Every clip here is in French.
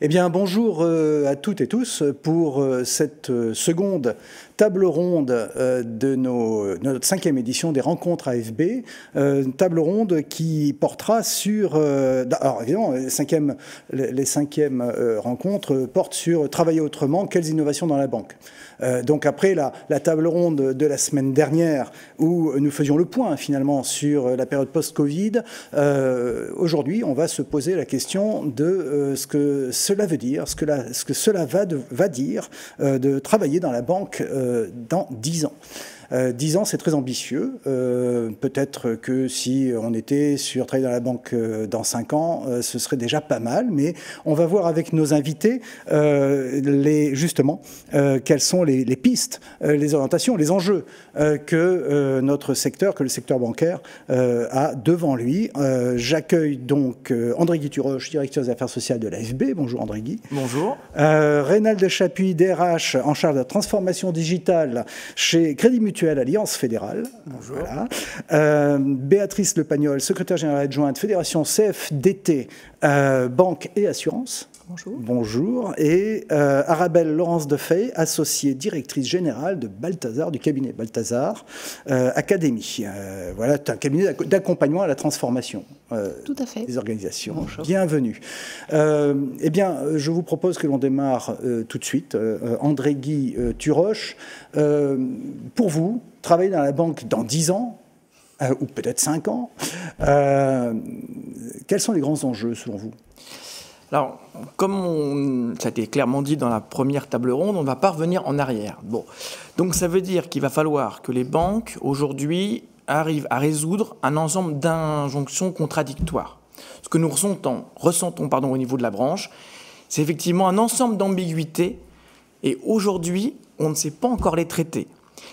Eh bien, bonjour à toutes et tous pour cette seconde table ronde de notre 5e édition des rencontres AFB. Une table ronde qui portera sur... alors évidemment, les 5e rencontres portent sur travailler autrement, quelles innovations dans la banque. Donc après la table ronde de la semaine dernière où nous faisions le point finalement sur la période post-Covid, aujourd'hui on va se poser la question de ce que cela veut dire, ce que cela va dire de travailler dans la banque dans 10 ans. 10 ans, c'est très ambitieux. Peut-être que si on était sur travailler dans la banque dans 5 ans, ce serait déjà pas mal. Mais on va voir avec nos invités justement quelles sont les pistes, les orientations, les enjeux que notre secteur, que le secteur bancaire a devant lui. J'accueille donc André Guy Turoche, directeur des affaires sociales de l'AFB. Bonjour André Guy. Bonjour. Reynald Chapuis, DRH en charge de la transformation digitale chez Crédit Mutuel Alliance Fédérale. Bonjour. Voilà. Béatrice Le Pagnol, secrétaire générale adjointe Fédération CFDT, Banque et Assurance. Bonjour. Bonjour. Et Arabelle Laurence Defey, associée directrice générale de Balthazar, du cabinet Balthazar Académie. Voilà, c'est un cabinet d'accompagnement à la transformation Tout à fait. des organisations. Bonjour. Bienvenue. Eh bien, je vous propose que l'on démarre tout de suite. André Guy Turoche, pour vous, travailler dans la banque dans 10 ans, ou peut-être 5 ans, quels sont les grands enjeux selon vous ? Alors, comme ça a été clairement dit dans la première table ronde, on ne va pas revenir en arrière. Bon. Donc ça veut dire qu'il va falloir que les banques, aujourd'hui, arrivent à résoudre un ensemble d'injonctions contradictoires. Ce que nous ressentons au niveau de la branche, c'est effectivement un ensemble d'ambiguïtés, et aujourd'hui, on ne sait pas encore les traiter.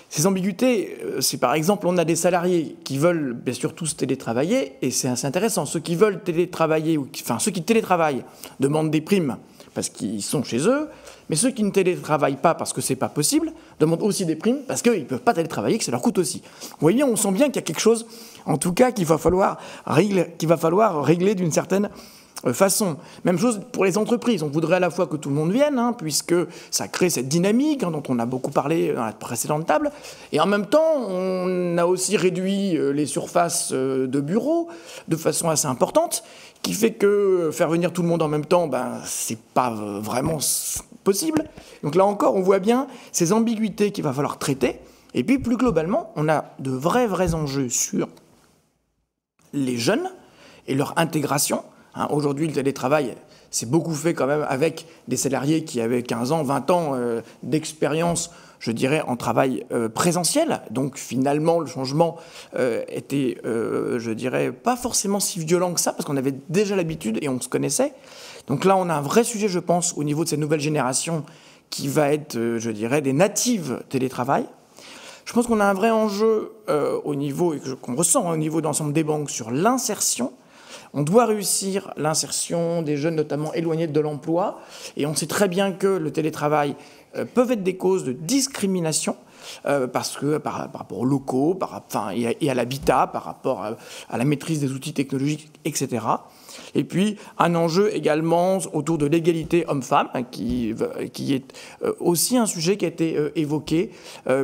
Ces ambiguïtés, c'est par exemple, on a des salariés qui veulent bien sûr tous télétravailler, et c'est assez intéressant. Ceux qui veulent télétravailler, ceux qui télétravaillent demandent des primes parce qu'ils sont chez eux, mais ceux qui ne télétravaillent pas parce que c'est pas possible demandent aussi des primes parce qu'ils ne peuvent pas télétravailler, que ça leur coûte aussi. Vous voyez, on sent bien qu'il y a quelque chose, en tout cas, qu'il va falloir régler d'une certaine façon. Même chose pour les entreprises. On voudrait à la fois que tout le monde vienne, puisque ça crée cette dynamique dont on a beaucoup parlé dans la précédente table, et en même temps, on a aussi réduit les surfaces de bureaux de façon assez importante, qui fait que faire venir tout le monde en même temps, c'est pas vraiment possible. Donc là encore, on voit bien ces ambiguïtés qu'il va falloir traiter, et puis plus globalement, on a de vrais enjeux sur les jeunes et leur intégration. Aujourd'hui, le télétravail, c'est beaucoup fait quand même avec des salariés qui avaient 15 ans, 20 ans d'expérience, je dirais, en travail présentiel. Donc finalement, le changement était, je dirais, pas forcément si violent que ça, parce qu'on avait déjà l'habitude et on se connaissait. Donc là, on a un vrai sujet, je pense, au niveau de cette nouvelle génération qui va être, je dirais, des natives télétravail. Je pense qu'on a un vrai enjeu au niveau, qu'on ressent au niveau de l'ensemble des banques, sur l'insertion. On doit réussir l'insertion des jeunes, notamment éloignés de l'emploi. Et on sait très bien que le télétravail peut être des causes de discrimination, parce que par rapport aux locaux, et à l'habitat, par rapport à la maîtrise des outils technologiques, etc. Et puis, un enjeu également autour de l'égalité homme-femme, qui est aussi un sujet qui a été évoqué,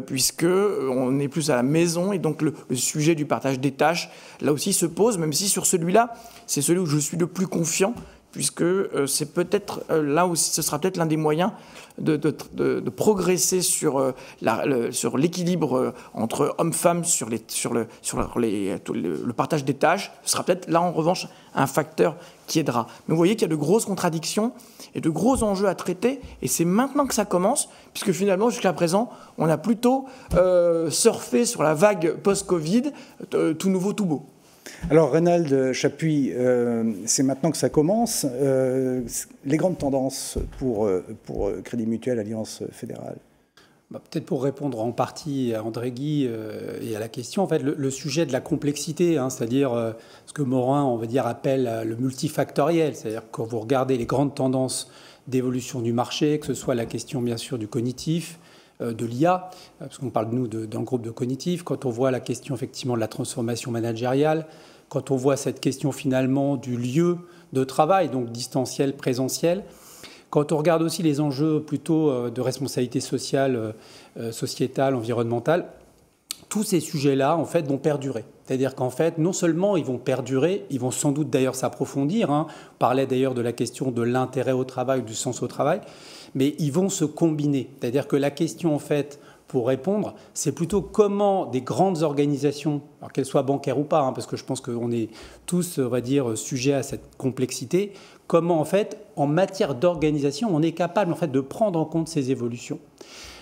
puisqu'on est plus à la maison, et donc le sujet du partage des tâches, là aussi, se pose, même si sur celui-là, c'est celui où je suis le plus confiant, puisque c'est peut-être là aussi, ce sera peut-être l'un des moyens de progresser sur l'équilibre entre hommes-femmes, sur le partage des tâches. Ce sera peut-être là en revanche un facteur qui aidera. Mais vous voyez qu'il y a de grosses contradictions et de gros enjeux à traiter, et c'est maintenant que ça commence, puisque finalement jusqu'à présent on a plutôt surfé sur la vague post-Covid, tout nouveau, tout beau. Alors, Reynald Chapuis, c'est maintenant que ça commence. Les grandes tendances pour Crédit Mutuel Alliance Fédérale. Peut-être pour répondre en partie à André Guy et à la question, en fait, le sujet de la complexité, c'est-à-dire ce que Morin, on va dire, appelle le multifactoriel, c'est-à-dire quand vous regardez les grandes tendances d'évolution du marché, que ce soit la question bien sûr du cognitif, de l'IA, parce qu'on parle de nous d'un groupe de cognitif, quand on voit la question effectivement de la transformation managériale, quand on voit cette question finalement du lieu de travail, donc distanciel, présentiel, Quand on regarde aussi les enjeux plutôt de responsabilité sociale, sociétale, environnementale, tous ces sujets-là, en fait, vont perdurer. C'est-à-dire qu'en fait, non seulement ils vont perdurer, ils vont sans doute d'ailleurs s'approfondir. On parlait d'ailleurs de la question de l'intérêt au travail, du sens au travail, mais ils vont se combiner. C'est-à-dire que la question, en fait, pour répondre, c'est plutôt comment des grandes organisations, alors qu'elles soient bancaires ou pas, parce que je pense qu'on est tous, on va dire, sujets à cette complexité, comment, en fait, en matière d'organisation, on est capable, en fait, de prendre en compte ces évolutions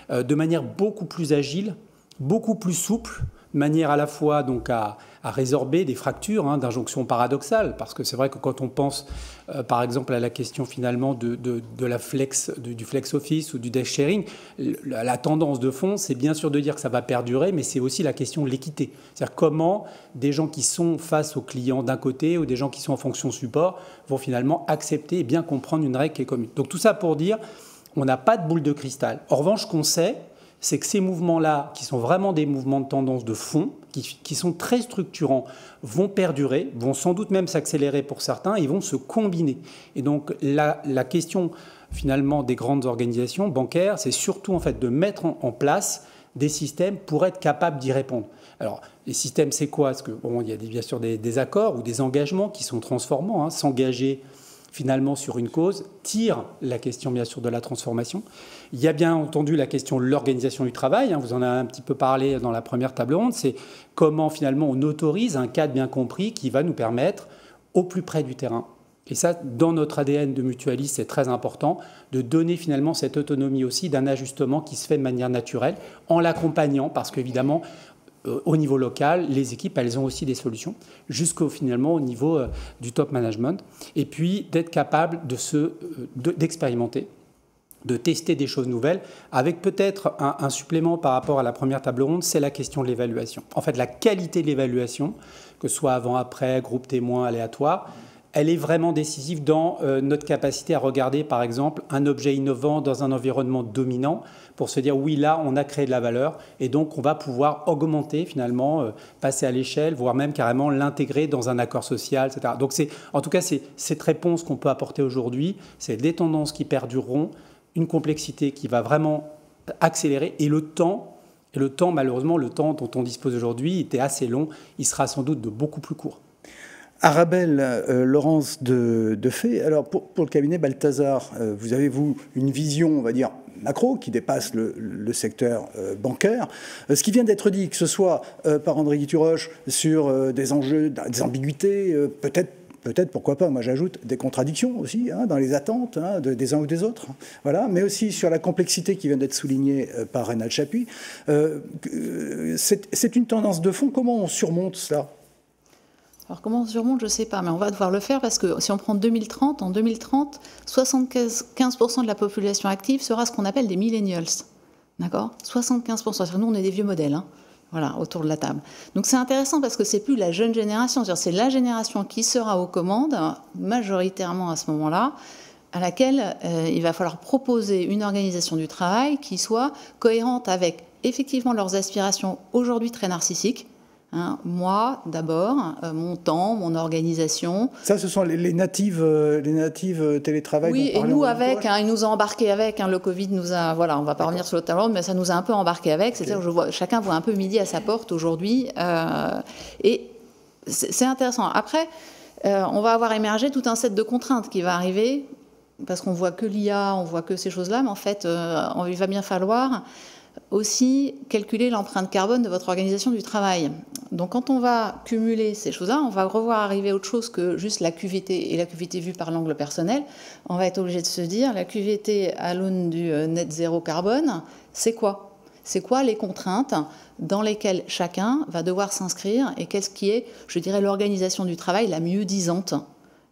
de manière beaucoup plus agile, beaucoup plus souple, de manière à la fois donc à résorber des fractures d'injonctions paradoxales, parce que c'est vrai que quand on pense par exemple à la question finalement de la du flex office ou du desk sharing, la tendance de fond, c'est bien sûr de dire que ça va perdurer, mais c'est aussi la question de l'équité. C'est-à-dire comment des gens qui sont face aux clients d'un côté ou des gens qui sont en fonction support vont finalement accepter et bien comprendre une règle qui est commune. Donc tout ça pour dire, on n'a pas de boule de cristal. En revanche, ce qu'on sait, c'est que ces mouvements-là, qui sont vraiment des mouvements de tendance de fond, qui sont très structurants, vont perdurer, vont sans doute même s'accélérer pour certains, et vont se combiner. Et donc la question finalement des grandes organisations bancaires, c'est surtout en fait de mettre en place des systèmes pour être capables d'y répondre. Alors les systèmes, c'est quoi? Parce que il y a bien sûr des accords ou des engagements qui sont transformants, s'engager finalement sur une cause, tire la question bien sûr de la transformation. Il y a bien entendu la question de l'organisation du travail, vous en avez un petit peu parlé dans la première table ronde, c'est comment finalement on autorise un cadre bien compris qui va nous permettre au plus près du terrain. Et ça, dans notre ADN de mutualiste, c'est très important de donner finalement cette autonomie aussi d'un ajustement qui se fait de manière naturelle en l'accompagnant, parce qu'évidemment, au niveau local, les équipes, elles ont aussi des solutions, jusqu'au finalement au niveau du top management. Et puis d'être capable d'expérimenter, de tester des choses nouvelles, avec peut-être un supplément par rapport à la première table ronde, c'est la question de l'évaluation. En fait, la qualité de l'évaluation, que ce soit avant-après, groupe témoin, aléatoire, elle est vraiment décisive dans notre capacité à regarder, par exemple, un objet innovant dans un environnement dominant pour se dire, oui, là, on a créé de la valeur et donc on va pouvoir augmenter, finalement, passer à l'échelle, voire même carrément l'intégrer dans un accord social, etc. Donc, en tout cas, c'est cette réponse qu'on peut apporter aujourd'hui, c'est des tendances qui perdureront, une complexité qui va vraiment accélérer et le temps, malheureusement, le temps dont on dispose aujourd'hui était assez long, il sera sans doute de beaucoup plus court. Arabelle, Laurence Defay, alors pour le cabinet Balthazar, vous avez, vous, une vision, on va dire, macro, qui dépasse le secteur bancaire. Ce qui vient d'être dit, que ce soit par André Guituroche sur des enjeux, des ambiguïtés, peut-être, pourquoi pas, moi j'ajoute des contradictions aussi dans les attentes des uns ou des autres, voilà, mais aussi sur la complexité qui vient d'être soulignée par Reynald Chapuis. C'est une tendance de fond, comment on surmonte cela ? Alors comment on surmonte, je ne sais pas, mais on va devoir le faire parce que si on prend 2030, en 2030, 75% de la population active sera ce qu'on appelle des millennials. D'accord ? 75%. Nous, on est des vieux modèles, voilà, autour de la table. Donc c'est intéressant parce que c'est plus la jeune génération, c'est la génération qui sera aux commandes, majoritairement à ce moment-là, à laquelle il va falloir proposer une organisation du travail qui soit cohérente avec effectivement leurs aspirations aujourd'hui très narcissiques. Moi, d'abord, mon temps, mon organisation. Ça, ce sont les natives télétravail. Oui, et nous avec, ils nous ont embarqués avec. Le Covid nous a, voilà, on ne va pas revenir sur le tableau, mais ça nous a un peu embarqués avec. C'est-à-dire que chacun voit un peu midi à sa porte aujourd'hui. Et c'est intéressant. Après, on va avoir émergé tout un set de contraintes qui va arriver, parce qu'on voit que l'IA, on voit que ces choses-là, mais en fait, il va bien falloir aussi calculer l'empreinte carbone de votre organisation du travail. Donc quand on va cumuler ces choses-là, on va revoir arriver autre chose que juste la QVT, et la QVT vue par l'angle personnel. On va être obligé de se dire, la QVT à l'aune du net zéro carbone, c'est quoi ? C'est quoi les contraintes dans lesquelles chacun va devoir s'inscrire et qu'est-ce qui est, je dirais, l'organisation du travail la mieux disante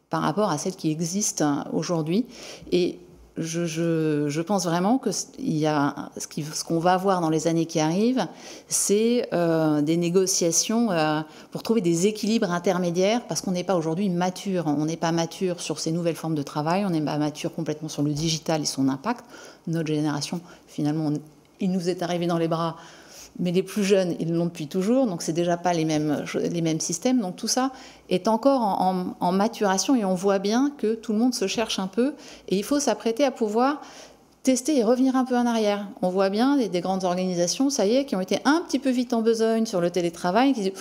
par rapport à celle qui existe aujourd'hui. Et je pense vraiment que ce qu'on va avoir dans les années qui arrivent, c'est des négociations pour trouver des équilibres intermédiaires, parce qu'on n'est pas aujourd'hui mature. On n'est pas mature sur ces nouvelles formes de travail, on n'est pas mature complètement sur le digital et son impact. Notre génération, finalement, il nous est arrivé dans les bras mais les plus jeunes, ils l'ont depuis toujours, donc c'est déjà pas les mêmes systèmes. Donc tout ça est encore en maturation et on voit bien que tout le monde se cherche un peu et il faut s'apprêter à pouvoir tester et revenir un peu en arrière. On voit bien des grandes organisations, ça y est, qui ont été un petit peu vite en besogne sur le télétravail, qui disent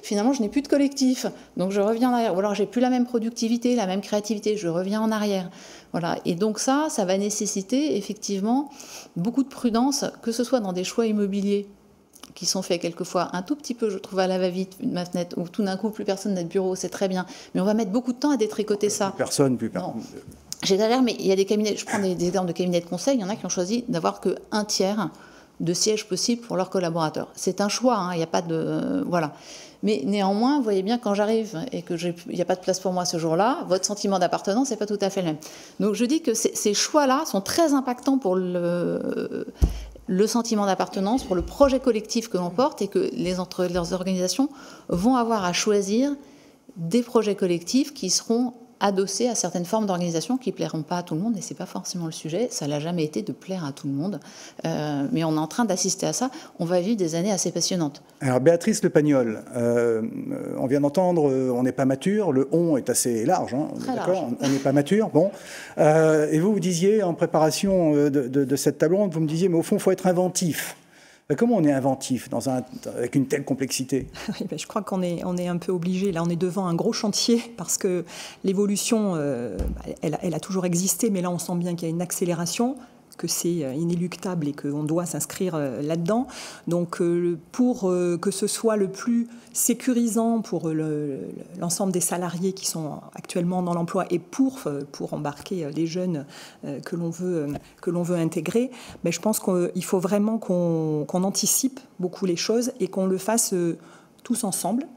finalement je n'ai plus de collectif, donc je reviens en arrière. Ou alors j'ai plus la même productivité, la même créativité, je reviens en arrière. Voilà. Et donc ça va nécessiter effectivement beaucoup de prudence, que ce soit dans des choix immobiliers qui sont faits quelquefois un tout petit peu, je trouve, à la va-vite, ma fenêtre, où tout d'un coup plus personne n'a de bureau, c'est très bien, mais on va mettre beaucoup de temps à détricoter ça. Plus personne. J'exagère, mais il y a des cabinets, je prends des exemples de cabinets de conseil, il y en a qui ont choisi d'avoir qu'un tiers de sièges possibles pour leurs collaborateurs. C'est un choix, hein, il n'y a pas de... Voilà. Mais néanmoins, vous voyez bien, quand j'arrive et qu'il n'y a pas de place pour moi ce jour-là, votre sentiment d'appartenance n'est pas tout à fait le même. Donc je dis que ces choix-là sont très impactants pour le sentiment d'appartenance, pour le projet collectif que l'on porte et que leurs organisations vont avoir à choisir des projets collectifs qui seront adossés à certaines formes d'organisation qui ne plairont pas à tout le monde, et ce n'est pas forcément le sujet, ça n'a jamais été de plaire à tout le monde, mais on est en train d'assister à ça, on va vivre des années assez passionnantes. Alors Béatrice Le Pagnol, on vient d'entendre, on n'est pas mature, le « on » est assez large, hein, d'accord, on n'est pas mature, bon, et vous disiez en préparation de cette table ronde, vous me disiez, mais au fond, il faut être inventif. Comment on est inventif avec une telle complexité ? Oui, je crois qu'on est un peu obligé. Là, on est devant un gros chantier parce que l'évolution, elle a toujours existé, mais là, on sent bien qu'il y a une accélération, que c'est inéluctable et qu'on doit s'inscrire là-dedans. Donc, pour que ce soit le plus sécurisant pour l'ensemble des salariés qui sont actuellement dans l'emploi et pour embarquer les jeunes que l'on veut intégrer, je pense qu'il faut vraiment qu'on anticipe beaucoup les choses et qu'on le fasse tous ensemble.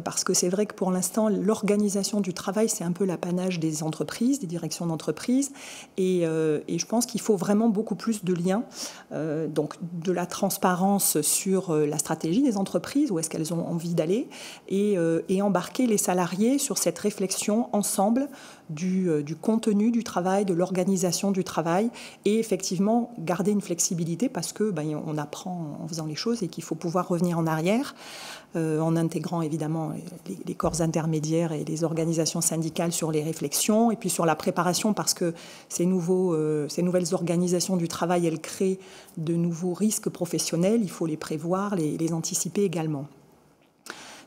Parce que c'est vrai que pour l'instant, l'organisation du travail, c'est un peu l'apanage des entreprises, des directions d'entreprise. Et je pense qu'il faut vraiment beaucoup plus de liens, donc de la transparence sur la stratégie des entreprises, où est-ce qu'elles ont envie d'aller, et embarquer les salariés sur cette réflexion ensemble du contenu du travail, de l'organisation du travail, et effectivement garder une flexibilité parce que on apprend en faisant les choses et qu'il faut pouvoir revenir en arrière. En intégrant évidemment les corps intermédiaires et les organisations syndicales sur les réflexions et puis sur la préparation parce que ces nouvelles organisations du travail, elles créent de nouveaux risques professionnels, il faut les prévoir, les anticiper également.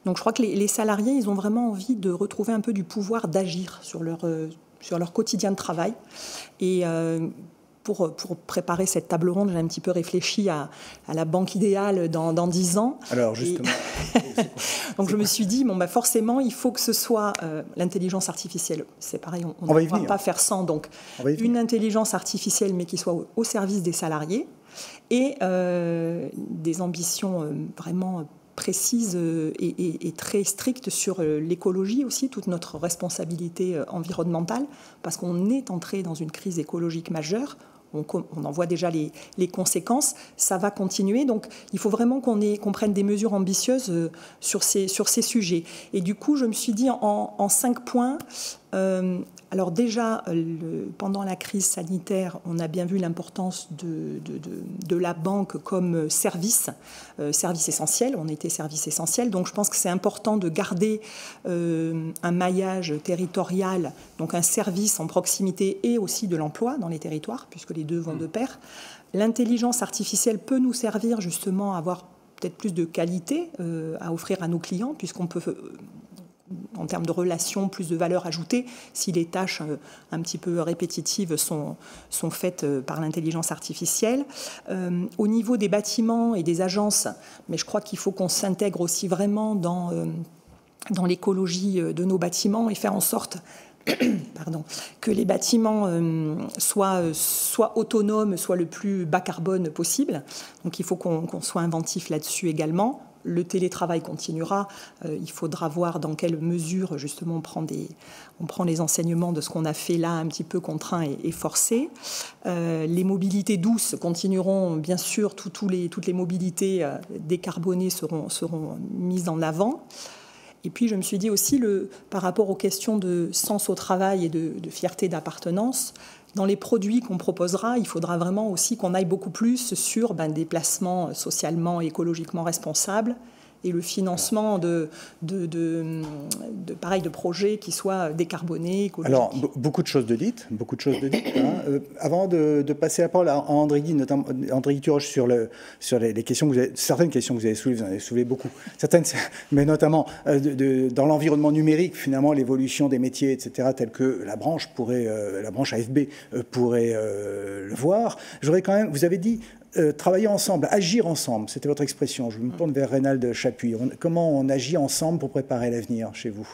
Donc je crois que les salariés, ils ont vraiment envie de retrouver un peu du pouvoir d'agir sur leur quotidien de travail et pour préparer cette table ronde, j'ai un petit peu réfléchi à la banque idéale dans 10 ans. Alors, justement. Donc, je me suis dit, forcément, il faut que ce soit l'intelligence artificielle. C'est pareil, on ne va pas faire sans. Donc, une intelligence artificielle, mais qui soit au service des salariés et des ambitions vraiment précises et très strictes sur l'écologie aussi, toute notre responsabilité environnementale, parce qu'on est entré dans une crise écologique majeure. On en voit déjà les conséquences, ça va continuer. Donc, il faut vraiment qu'on prenne des mesures ambitieuses sur ces sujets. Et du coup, je me suis dit en 5 points... alors déjà, pendant la crise sanitaire, on a bien vu l'importance de la banque comme service essentiel. On était service essentiel, donc je pense que c'est important de garder un maillage territorial, donc un service en proximité et aussi de l'emploi dans les territoires, puisque les deux vont de pair. L'intelligence artificielle peut nous servir justement à avoir peut-être plus de qualité à offrir à nos clients, puisqu'on peut... en termes de relations, plus de valeur ajoutée, si les tâches un petit peu répétitives sont faites par l'intelligence artificielle. Au niveau des bâtiments et des agences, mais je crois qu'il faut qu'on s'intègre aussi vraiment dans l'écologie de nos bâtiments et faire en sorte que les bâtiments soient autonomes, soient le plus bas carbone possible. Donc il faut qu'on soit inventif là-dessus également. Le télétravail continuera. Il faudra voir dans quelle mesure, justement, on prend les enseignements de ce qu'on a fait là, un petit peu contraint et forcé. Les mobilités douces continueront, bien sûr. Toutes les mobilités décarbonées seront mises en avant. Et puis, je me suis dit aussi, par rapport aux questions de sens au travail et de fierté d'appartenance, dans les produits qu'on proposera, il faudra vraiment aussi qu'on aille beaucoup plus sur des placements socialement et écologiquement responsables et le financement de projets qui soient décarbonés, écologiques. Alors, beaucoup de choses de dites. Avant de passer la parole à André Guy, notamment André Guy Turoche, sur les questions certaines questions que vous avez soulevées beaucoup. Certaines, mais notamment dans l'environnement numérique, finalement, l'évolution des métiers, etc., tels que la branche AFB pourrait le voir. J'aurais quand même, vous avez dit, travailler ensemble, agir ensemble, c'était votre expression. Je me tourne vers Reynald Chapuis. Comment on agit ensemble pour préparer l'avenir chez vous ?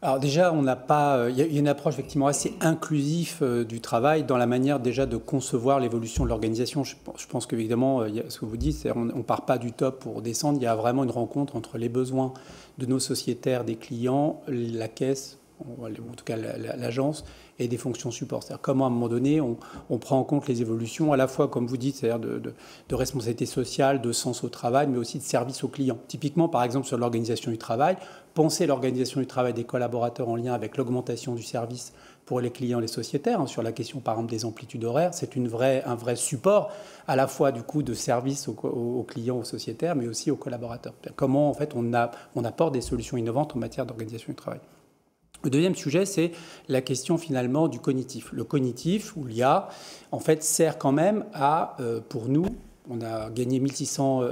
Alors déjà, il y a une approche effectivement assez inclusive du travail dans la manière déjà de concevoir l'évolution de l'organisation. Je pense qu'évidemment, ce que vous dites, c'est on ne part pas du top pour descendre. Il y a vraiment une rencontre entre les besoins de nos sociétaires, des clients, la caisse, en tout cas l'agence, et des fonctions support. C'est-à-dire comment, à un moment donné, on prend en compte les évolutions, à la fois, comme vous dites, c'est-à-dire de responsabilité sociale, de sens au travail, mais aussi de service aux clients. Typiquement, par exemple, sur l'organisation du travail, penser l'organisation du travail des collaborateurs en lien avec l'augmentation du service pour les clients et les sociétaires, sur la question, par exemple, des amplitudes horaires, c'est un vrai support, à la fois, du coup, de service aux clients, aux sociétaires, mais aussi aux collaborateurs. Comment, en fait, on apporte des solutions innovantes en matière d'organisation du travail. Le deuxième sujet, c'est la question finalement du cognitif. Le cognitif, ou l'IA, en fait, sert quand même pour nous, on a gagné 1600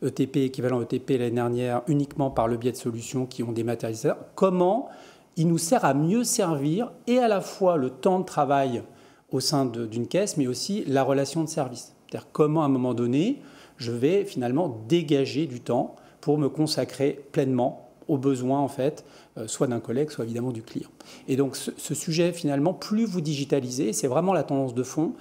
ETP, équivalent ETP l'année dernière, uniquement par le biais de solutions qui ont dématérialisé ça. Comment il nous sert à mieux servir et à la fois le temps de travail au sein d'une caisse, mais aussi la relation de service. C'est-à-dire comment, à un moment donné, je vais finalement dégager du temps pour me consacrer pleinement aux besoins, en fait, soit d'un collègue, soit évidemment du client. Et donc, ce sujet, finalement, plus vous digitalisez, c'est vraiment la tendance de fond,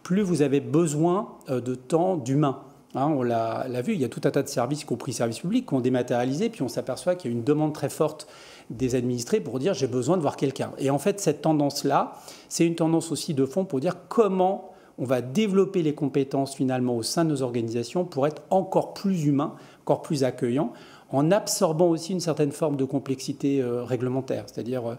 plus vous avez besoin de temps d'humain. On l'a vu, il y a tout un tas de services, y compris services publics, qui ont dématérialisé, puis on s'aperçoit qu'il y a une demande très forte des administrés pour dire « j'ai besoin de voir quelqu'un ». Et en fait, cette tendance-là, c'est une tendance aussi de fond pour dire comment on va développer les compétences, finalement, au sein de nos organisations pour être encore plus humain, encore plus accueillant, en absorbant aussi une certaine forme de complexité réglementaire, c'est-à-dire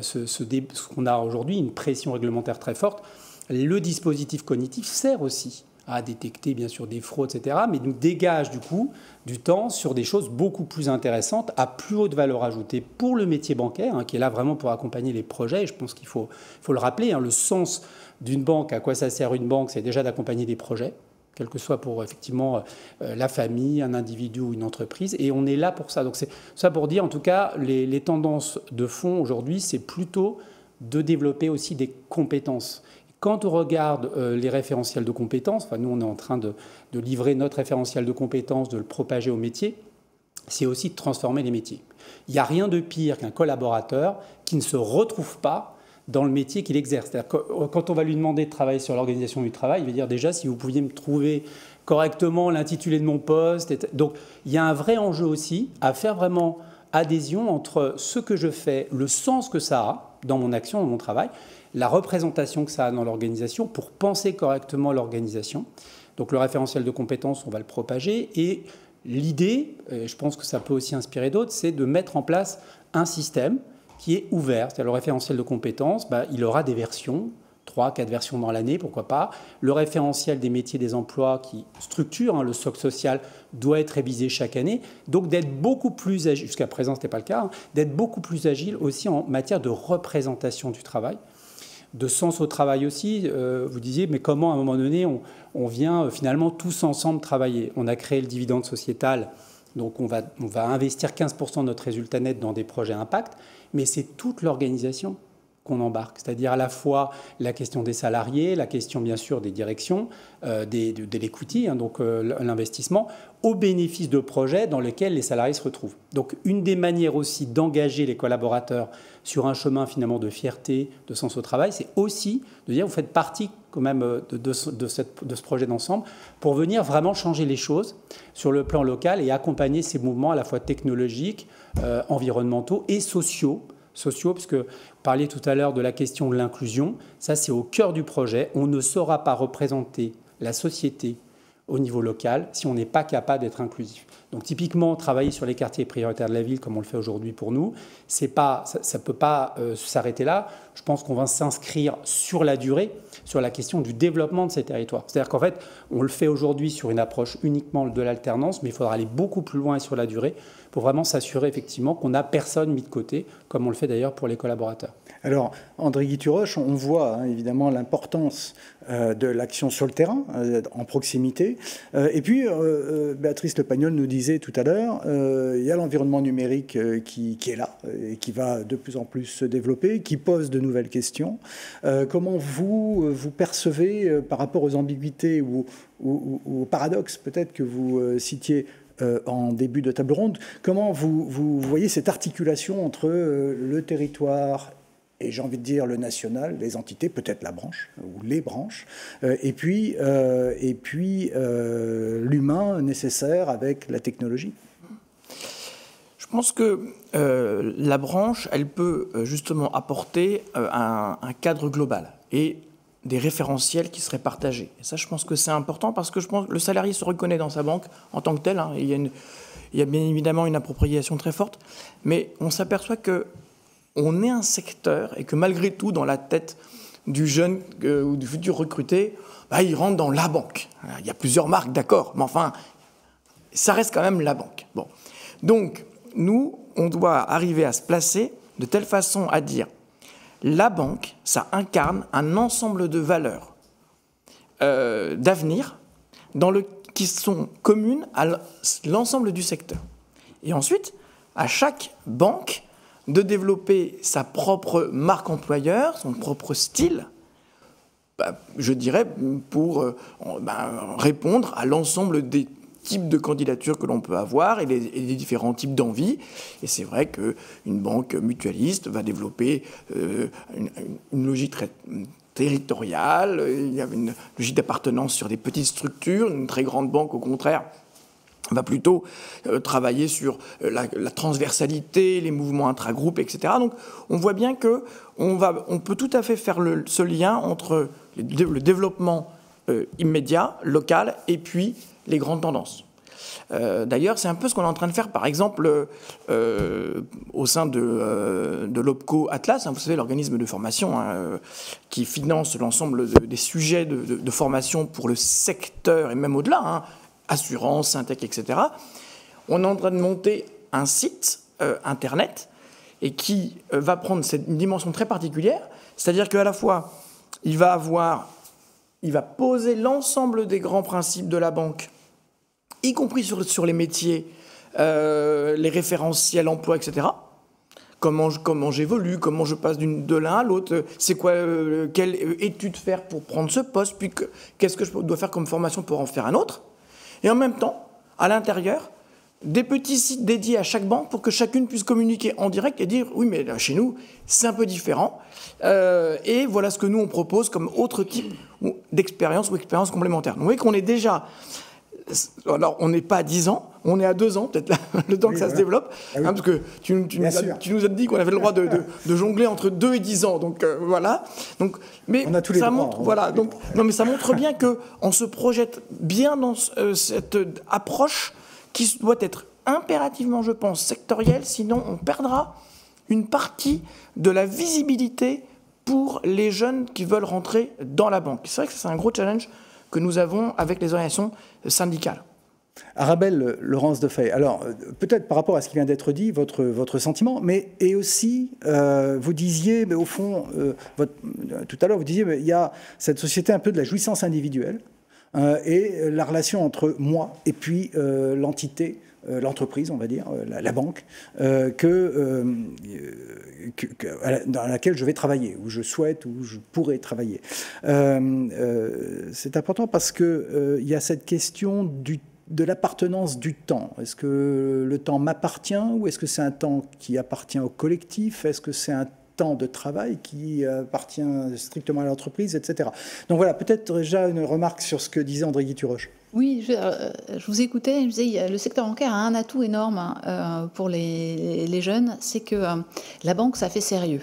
ce qu'on a aujourd'hui, une pression réglementaire très forte. Le dispositif cognitif sert aussi à détecter bien sûr des fraudes, etc., mais nous dégage du coup du temps sur des choses beaucoup plus intéressantes, à plus haute valeur ajoutée pour le métier bancaire, qui est là vraiment pour accompagner les projets. Et je pense qu'il faut le rappeler, le sens d'une banque, à quoi ça sert une banque, c'est déjà d'accompagner des projets, quel que soit pour effectivement la famille, un individu ou une entreprise. Et on est là pour ça. Donc c'est ça pour dire, en tout cas, les tendances de fond aujourd'hui, c'est plutôt de développer aussi des compétences. Quand on regarde les référentiels de compétences, nous on est en train de livrer notre référentiel de compétences, de le propager au métier, c'est aussi de transformer les métiers. Il n'y a rien de pire qu'un collaborateur qui ne se retrouve pas dans le métier qu'il exerce. C'est-à-dire que quand on va lui demander de travailler sur l'organisation du travail, il va dire déjà si vous pouviez me trouver correctement l'intitulé de mon poste. Donc il y a un vrai enjeu aussi à faire vraiment adhésion entre ce que je fais, le sens que ça a dans mon action, dans mon travail, la représentation que ça a dans l'organisation pour penser correctement l'organisation. Donc le référentiel de compétences, on va le propager. Et l'idée, et je pense que ça peut aussi inspirer d'autres, c'est de mettre en place un système qui est ouvert. C'est-à-dire le référentiel de compétences, il aura des versions, 3-4 versions dans l'année, pourquoi pas. Le référentiel des métiers des emplois qui structure le socle social doit être révisé chaque année. Donc d'être beaucoup plus agile, jusqu'à présent ce n'était pas le cas, d'être beaucoup plus agile aussi en matière de représentation du travail. De sens au travail aussi, vous disiez, mais comment à un moment donné on vient finalement tous ensemble travailler. On a créé le dividende sociétal, donc on va investir 15% de notre résultat net dans des projets impact, mais c'est toute l'organisation qu'on embarque, c'est-à-dire à la fois la question des salariés, la question bien sûr des directions, de l'equity, donc l'investissement, au bénéfice de projets dans lesquels les salariés se retrouvent. Donc une des manières aussi d'engager les collaborateurs sur un chemin finalement de fierté, de sens au travail, c'est aussi de dire vous faites partie quand même de ce projet d'ensemble pour venir vraiment changer les choses sur le plan local et accompagner ces mouvements à la fois technologiques, environnementaux et sociaux, puisque vous parliez tout à l'heure de la question de l'inclusion, ça c'est au cœur du projet. On ne saura pas représenter la société au niveau local si on n'est pas capable d'être inclusif. Donc typiquement, travailler sur les quartiers prioritaires de la ville, comme on le fait aujourd'hui pour nous, ça ne peut pas s'arrêter là. Je pense qu'on va s'inscrire sur la durée, sur la question du développement de ces territoires. C'est-à-dire qu'en fait, on le fait aujourd'hui sur une approche uniquement de l'alternance, mais il faudra aller beaucoup plus loin et sur la durée pour vraiment s'assurer effectivement qu'on n'a personne mis de côté, comme on le fait d'ailleurs pour les collaborateurs. Alors, André Guy-Turoche, on voit évidemment l'importance de l'action sur le terrain, en proximité. Et puis, Béatrice Le Pagnol nous disait tout à l'heure, il y a l'environnement numérique qui est là et qui va de plus en plus se développer, qui pose de nouvelles questions. Comment vous percevez, par rapport aux ambiguïtés ou aux paradoxes peut-être que vous citiez en début de table ronde, comment vous voyez cette articulation entre le territoire et j'ai envie de dire le national, les entités, peut-être la branche ou les branches, et puis l'humain nécessaire avec la technologie? Je pense que la branche, elle peut justement apporter un cadre global et des référentiels qui seraient partagés. Et ça, je pense que c'est important parce que je pense que le salarié se reconnaît dans sa banque en tant que tel. Hein, il y a bien évidemment une appropriation très forte, mais on s'aperçoit que on est un secteur et que malgré tout, dans la tête du jeune ou du futur recruté, il rentre dans la banque. Il y a plusieurs marques, d'accord, mais enfin, ça reste quand même la banque. Bon. Donc, nous, on doit arriver à se placer de telle façon à dire la banque, ça incarne un ensemble de valeurs d'avenir qui sont communes à l'ensemble du secteur. Et ensuite, à chaque banque, de développer sa propre marque employeur, son propre style, je dirais, pour répondre à l'ensemble des types de candidatures que l'on peut avoir et les différents types d'envies. Et c'est vrai qu'une banque mutualiste va développer une logique très territoriale, il y a une logique d'appartenance sur des petites structures, une très grande banque, au contraire, va plutôt travailler sur la transversalité, les mouvements intragroupes, etc. Donc on voit bien qu'on peut tout à fait faire ce lien entre le développement immédiat, local, et puis les grandes tendances. D'ailleurs, c'est un peu ce qu'on est en train de faire, par exemple, au sein de l'OPCO Atlas, vous savez, l'organisme de formation qui finance l'ensemble des sujets de formation pour le secteur et même au-delà, assurance, Syntec, etc. On est en train de monter un site Internet et qui va prendre une dimension très particulière, c'est-à-dire qu'à la fois, il va poser l'ensemble des grands principes de la banque, y compris sur les métiers, les référentiels emploi, etc. Comment j'évolue, comment je passe de l'un à l'autre, c'est quoi, quelle étude faire pour prendre ce poste, puis qu'est-ce que je dois faire comme formation pour en faire un autre. Et en même temps, à l'intérieur, des petits sites dédiés à chaque banque pour que chacune puisse communiquer en direct et dire « oui, mais là, chez nous, c'est un peu différent. Et voilà ce que nous, on propose comme autre type d'expérience ou expérience complémentaire. » Vous voyez qu'on est déjà... Alors, on n'est pas à 10 ans, on est à 2 ans, peut-être le temps que ça se développe. Ah oui. Parce que tu nous as dit qu'on avait le droit de jongler entre 2 et 10 ans. Donc, voilà. Donc, mais on a tous les ça droits, montre, voilà. Donc, non, mais ça montre bien qu'on se projette bien dans cette approche qui doit être impérativement, je pense, sectorielle. Sinon, on perdra une partie de la visibilité pour les jeunes qui veulent rentrer dans la banque. C'est vrai que c'est un gros challenge que nous avons avec les organisations syndicales. Arabelle Laurence Defay, alors peut-être par rapport à ce qui vient d'être dit, votre sentiment, mais et aussi, vous disiez, mais au fond, tout à l'heure, vous disiez, il y a cette société un peu de la jouissance individuelle et la relation entre moi et puis l'entité, l'entreprise, on va dire, la banque, dans laquelle je vais travailler, où je souhaite, où je pourrais travailler. C'est important parce qu'il y a cette question de l'appartenance du temps. Est-ce que le temps m'appartient ou est-ce que c'est un temps qui appartient au collectif? Est-ce que c'est un temps de travail qui appartient strictement à l'entreprise, etc. Donc voilà, peut-être déjà une remarque sur ce que disait André Guy-Turoche. Oui, je vous écoutais, je me disais, le secteur bancaire a un atout énorme pour les jeunes, c'est que la banque, ça fait sérieux.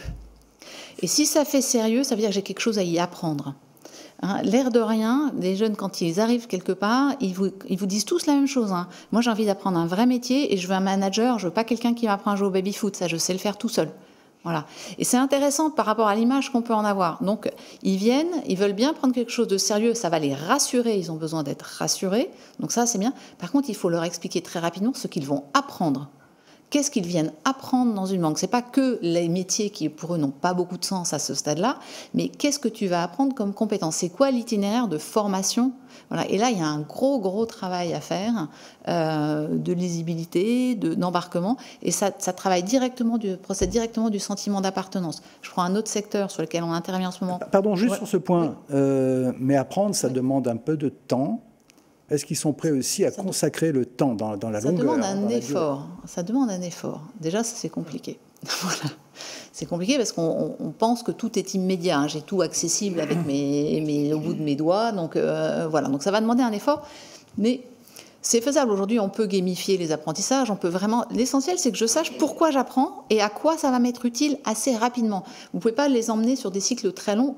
Et si ça fait sérieux, ça veut dire que j'ai quelque chose à y apprendre. Hein, l'air de rien, les jeunes, quand ils arrivent quelque part, ils vous disent tous la même chose. Hein. Moi, j'ai envie d'apprendre un vrai métier et je veux un manager, je veux pas quelqu'un qui m'apprend à jouer au baby-foot. Ça, je sais le faire tout seul. Voilà. Et c'est intéressant par rapport à l'image qu'on peut en avoir. Donc, ils viennent, ils veulent bien prendre quelque chose de sérieux, ça va les rassurer, ils ont besoin d'être rassurés. Donc ça, c'est bien. Par contre, il faut leur expliquer très rapidement ce qu'ils vont apprendre. Qu'est-ce qu'ils viennent apprendre dans une banque ? Ce n'est pas que les métiers qui, pour eux, n'ont pas beaucoup de sens à ce stade-là, mais qu'est-ce que tu vas apprendre comme compétence ? C'est quoi l'itinéraire de formation ? Voilà. Et là, il y a un gros travail à faire de lisibilité, d'embarquement, et ça procède directement du sentiment d'appartenance. Je prends un autre secteur sur lequel on intervient en ce moment. Pardon, juste sur ce point, mais apprendre, ça demande un peu de temps. Est-ce qu'ils sont prêts aussi à consacrer le temps dans la longueur ? Ça demande un effort. Ça demande un effort. Déjà, ça, c'est compliqué. Voilà. C'est compliqué parce qu'on pense que tout est immédiat. Hein. J'ai tout accessible avec au bout de mes doigts. Donc, voilà. Donc, ça va demander un effort. Mais c'est faisable. Aujourd'hui, on peut gamifier les apprentissages. On peut vraiment... L'essentiel, c'est que je sache pourquoi j'apprends et à quoi ça va m'être utile assez rapidement. Vous ne pouvez pas les emmener sur des cycles très longs.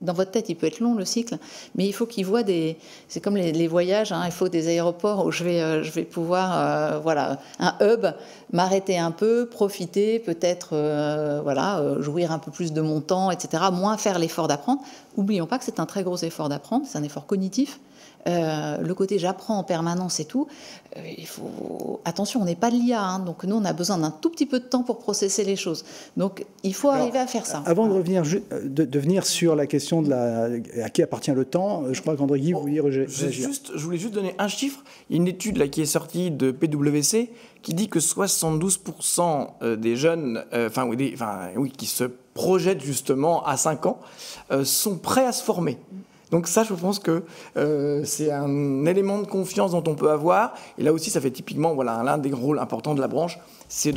Dans votre tête, il peut être long, le cycle, mais il faut qu'ils voient des... C'est comme les voyages, hein, il faut des aéroports où je vais pouvoir, voilà, un hub, m'arrêter un peu, profiter, peut-être, jouir un peu plus de mon temps, etc., moins faire l'effort d'apprendre. N'oublions pas que c'est un très gros effort d'apprendre, c'est un effort cognitif. Le côté j'apprends en permanence et tout, il faut... Attention, on n'est pas de l'IA, hein, donc nous on a besoin d'un tout petit peu de temps pour processer les choses. Donc il faut arriver à faire ça. Avant de venir sur la question à qui appartient le temps, je crois qu'André Guy voulait réagir. Je voulais juste donner un chiffre. Il y a une étude là, qui est sortie de PwC qui dit que 72% des jeunes qui se projettent justement à 5 ans sont prêts à se former. Donc ça, je pense que c'est un élément de confiance dont on peut avoir. Et là aussi, ça fait typiquement l'un des rôles importants de la branche, c'est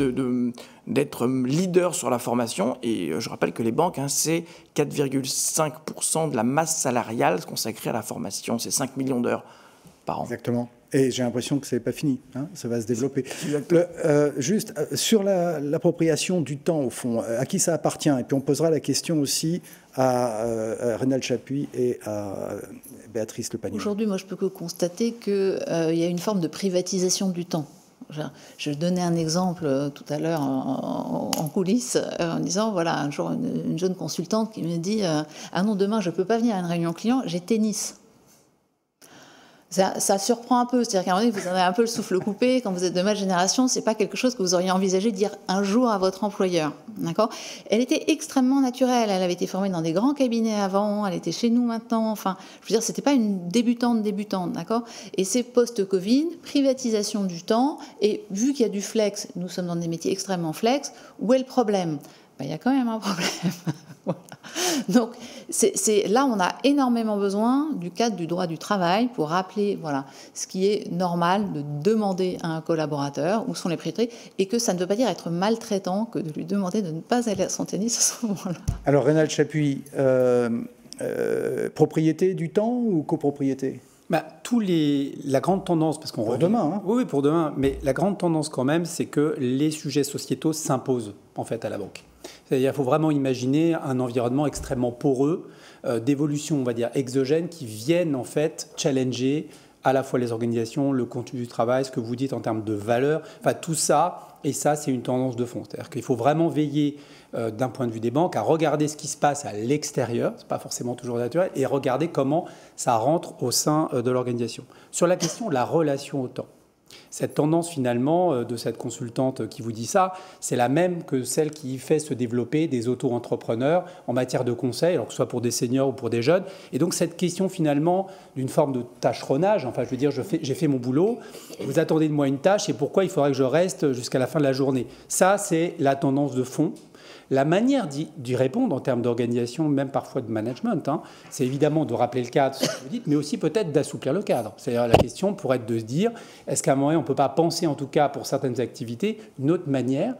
d'être leader sur la formation. Et je rappelle que les banques, c'est 4,5% de la masse salariale consacrée à la formation. C'est 5 millions d'heures par an. Exactement. Et j'ai l'impression que ce n'est pas fini, hein, ça va se développer. Juste sur l'appropriation du temps, au fond, à qui ça appartient ? Et puis on posera la question aussi à Reynald Chapuis et à Béatrice Le Panier. Aujourd'hui, moi, je peux que constater qu'il y a une forme de privatisation du temps. Je donnais un exemple tout à l'heure en coulisses en disant, voilà, un jour, une jeune consultante qui me dit « Ah non, demain, je ne peux pas venir à une réunion client, j'ai tennis ». Ça surprend un peu, c'est-à-dire qu'à un moment donné, vous en avez un peu le souffle coupé. Quand vous êtes de ma génération, c'est pas quelque chose que vous auriez envisagé de dire un jour à votre employeur, d'accord ? Elle était extrêmement naturelle. Elle avait été formée dans des grands cabinets avant. Elle était chez nous maintenant. Enfin, je veux dire, c'était pas une débutante, d'accord ? Et c'est post-Covid, privatisation du temps. Et vu qu'il y a du flex, nous sommes dans des métiers extrêmement flex. Où est le problème ? Il y a quand même un problème. Voilà. Donc, là, on a énormément besoin du cadre du droit du travail pour rappeler ce qui est normal de demander à un collaborateur où sont les priorités et que ça ne veut pas dire être maltraitant que de lui demander de ne pas aller à son tennis à ce moment-là. Alors, Reynald Chapuis, propriété du temps ou copropriété ? La grande tendance, parce qu'on pour demain, hein. Oui, pour demain. Mais la grande tendance quand même, c'est que les sujets sociétaux s'imposent en fait à la banque. C'est-à-dire qu'il faut vraiment imaginer un environnement extrêmement poreux, d'évolution, on va dire, exogène, qui viennent en fait challenger à la fois les organisations, le contenu du travail, ce que vous dites en termes de valeur, enfin tout ça, et ça c'est une tendance de fond. C'est-à-dire qu'il faut vraiment veiller d'un point de vue des banques à regarder ce qui se passe à l'extérieur, c'est pas forcément toujours naturel, et regarder comment ça rentre au sein de l'organisation. Sur la question de la relation au temps, cette tendance finalement de cette consultante qui vous dit ça, c'est la même que celle qui fait se développer des auto-entrepreneurs en matière de conseil, alors que ce soit pour des seniors ou pour des jeunes. Et donc cette question finalement d'une forme de tâcheronnage, enfin je veux dire j'ai fait mon boulot, vous attendez de moi une tâche et pourquoi il faudrait que je reste jusqu'à la fin de la journée. Ça c'est la tendance de fond. La manière d'y répondre en termes d'organisation, même parfois de management, c'est évidemment de rappeler le cadre, ce que vous dites, mais aussi peut-être d'assouplir le cadre. C'est-à-dire la question pourrait être de se dire, est-ce qu'à un moment on ne peut pas penser, en tout cas pour certaines activités, une autre manière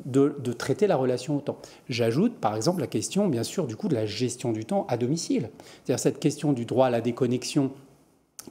de traiter la relation au temps. J'ajoute par exemple la question, bien sûr, du coup de la gestion du temps à domicile. C'est-à-dire cette question du droit à la déconnexion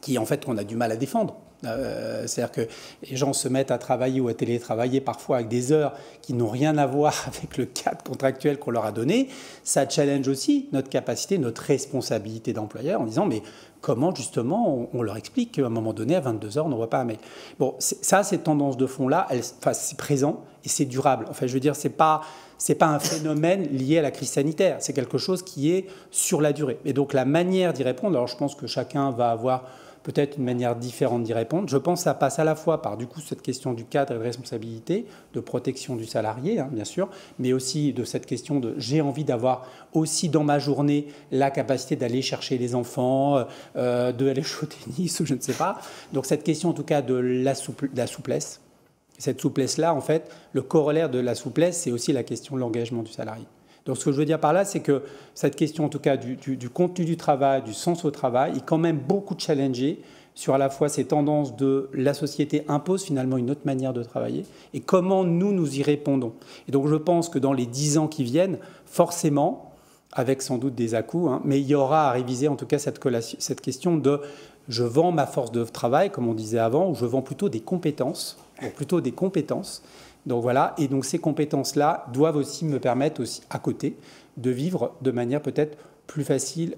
qui, en fait, qu'on a du mal à défendre. C'est-à-dire que les gens se mettent à travailler ou à télétravailler parfois avec des heures qui n'ont rien à voir avec le cadre contractuel qu'on leur a donné. Ça challenge aussi notre capacité, notre responsabilité d'employeur en disant mais comment justement on leur explique qu'à un moment donné à 22h on n'envoie pas un mail. Bon, ça, ces tendances de fond-là, c'est présent et c'est durable. Enfin, je veux dire, c'est pas un phénomène lié à la crise sanitaire, c'est quelque chose qui est sur la durée. Et donc la manière d'y répondre, alors je pense que chacun va avoir peut-être une manière différente d'y répondre. Je pense que ça passe à la fois par du coup cette question du cadre et de responsabilité, de protection du salarié, bien sûr, mais aussi de cette question de j'ai envie d'avoir aussi dans ma journée la capacité d'aller chercher les enfants, d'aller jouer au tennis ou je ne sais pas. Donc cette question en tout cas de la souplesse. Cette souplesse-là, en fait, le corollaire de la souplesse, c'est aussi la question de l'engagement du salarié. Donc ce que je veux dire par là, c'est que cette question en tout cas du contenu du travail, du sens au travail, est quand même beaucoup challengée sur à la fois ces tendances de la société impose finalement une autre manière de travailler et comment nous y répondons. Et donc je pense que dans les 10 ans qui viennent, forcément, avec sans doute des à-coups, mais il y aura à réviser en tout cas cette question de je vends ma force de travail, comme on disait avant, ou je vends plutôt des compétences, Donc voilà, et donc ces compétences-là doivent aussi me permettre aussi à côté de vivre de manière peut-être plus facile,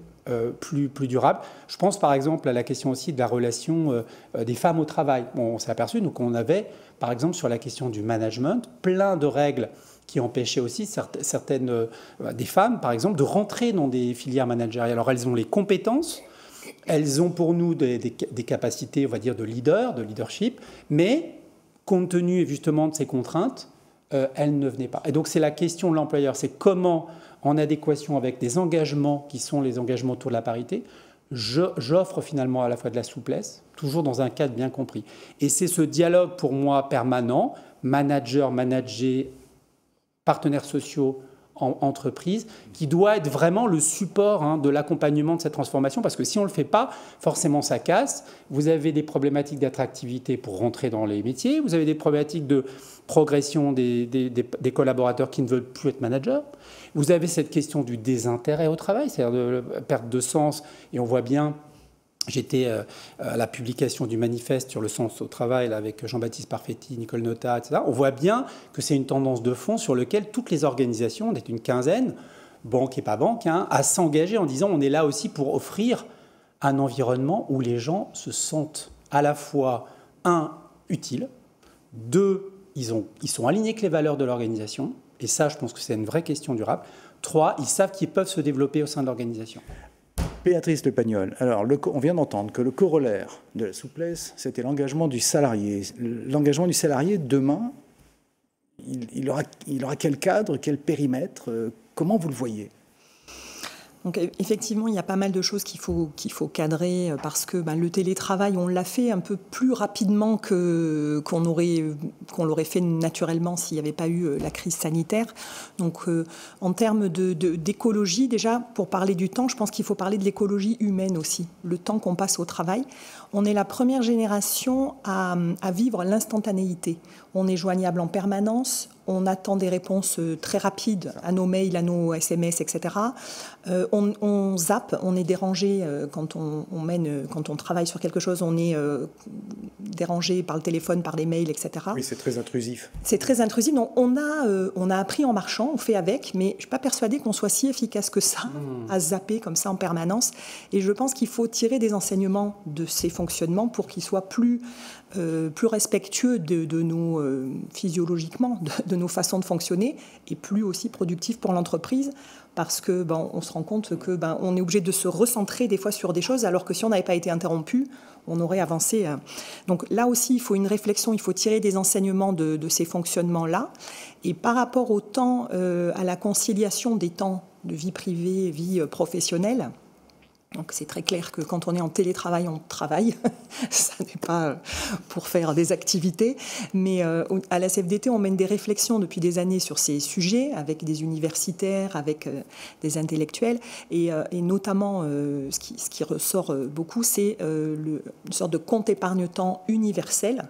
plus durable. Je pense par exemple à la question aussi de la relation des femmes au travail. Bon, on s'est aperçu, donc on avait par exemple sur la question du management plein de règles qui empêchaient aussi certaines des femmes par exemple de rentrer dans des filières managériales. Alors elles ont les compétences, elles ont pour nous des capacités, on va dire, de leadership, mais compte tenu justement de ces contraintes, elles ne venaient pas. Et donc c'est la question de l'employeur, c'est comment, en adéquation avec des engagements qui sont les engagements autour de la parité, j'offre finalement à la fois de la souplesse, toujours dans un cadre bien compris. Et c'est ce dialogue pour moi permanent, manager, manager, partenaires sociaux, en entreprise, qui doit être vraiment le support de l'accompagnement de cette transformation, parce que si on ne le fait pas, forcément ça casse. Vous avez des problématiques d'attractivité pour rentrer dans les métiers, vous avez des problématiques de progression des collaborateurs qui ne veulent plus être managers, vous avez cette question du désintérêt au travail, c'est-à-dire de la perte de sens, et on voit bien. J'étais à la publication du manifeste sur le sens au travail là, avec Jean-Baptiste Parfetti, Nicole Notat, etc. On voit bien que c'est une tendance de fond sur laquelle toutes les organisations, on est une quinzaine, banque et pas banque, à s'engager en disant on est là aussi pour offrir un environnement où les gens se sentent à la fois, 1, utiles, 2, ils sont alignés avec les valeurs de l'organisation, et ça je pense que c'est une vraie question durable, 3, ils savent qu'ils peuvent se développer au sein de l'organisation. Béatrice Le Pagnol, alors on vient d'entendre que le corollaire de la souplesse, c'était l'engagement du salarié. L'engagement du salarié, demain, il aura quel cadre, quel périmètre, comment vous le voyez ? Donc effectivement, il y a pas mal de choses qu'il faut cadrer parce que le télétravail, on l'a fait un peu plus rapidement qu'on l'aurait fait naturellement s'il n'y avait pas eu la crise sanitaire. Donc en termes d'écologie, déjà, pour parler du temps, je pense qu'il faut parler de l'écologie humaine aussi, le temps qu'on passe au travail. On est la première génération à vivre l'instantanéité. On est joignable en permanence, on attend des réponses très rapides à nos mails, à nos SMS, etc. On zappe, on est dérangé quand on travaille sur quelque chose, on est dérangé par le téléphone, par les mails, etc. Oui, c'est très intrusif. C'est très intrusif. Donc on a appris en marchant, on fait avec, mais je ne suis pas persuadée qu'on soit si efficace que ça à zapper comme ça en permanence. Et je pense qu'il faut tirer des enseignements de ces fonctionnements pour qu'ils soient plus respectueux de nos physiologiquement, de nos façons de fonctionner, et plus aussi productifs pour l'entreprise, parce que on se rend compte que on est obligé de se recentrer des fois sur des choses, alors que si on n'avait pas été interrompu, on aurait avancé. Donc là aussi, il faut une réflexion, il faut tirer des enseignements de ces fonctionnements-là. Et par rapport au temps, à la conciliation des temps de vie privée, vie professionnelle, donc c'est très clair que quand on est en télétravail, on travaille. Ça n'est pas pour faire des activités. Mais à la CFDT, on mène des réflexions depuis des années sur ces sujets, avec des universitaires, avec des intellectuels. Et notamment, ce qui ressort beaucoup, c'est une sorte de compte épargne-temps universel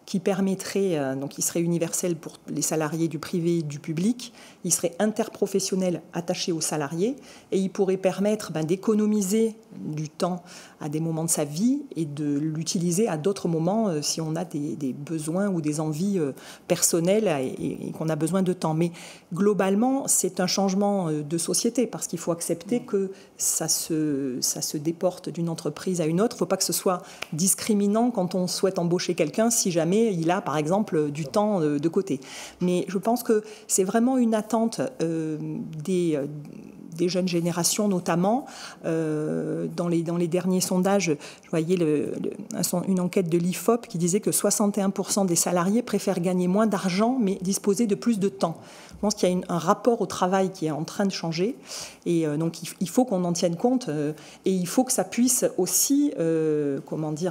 qui permettrait, donc il serait universel pour les salariés du privé et du public, il serait interprofessionnel attaché aux salariés et il pourrait permettre d'économiser du temps à des moments de sa vie et de l'utiliser à d'autres moments si on a des besoins ou des envies personnelles et qu'on a besoin de temps. Mais globalement, c'est un changement de société parce qu'il faut accepter que ça se déporte d'une entreprise à une autre. Il ne faut pas que ce soit discriminant quand on souhaite embaucher quelqu'un si jamais il a, par exemple, du temps de côté. Mais je pense que c'est vraiment une attente des jeunes générations notamment. Dans les derniers sondages, je voyais une enquête de l'IFOP qui disait que 61% des salariés préfèrent gagner moins d'argent mais disposer de plus de temps. Je pense qu'il y a un rapport au travail qui est en train de changer et donc il faut qu'on en tienne compte et il faut que ça puisse aussi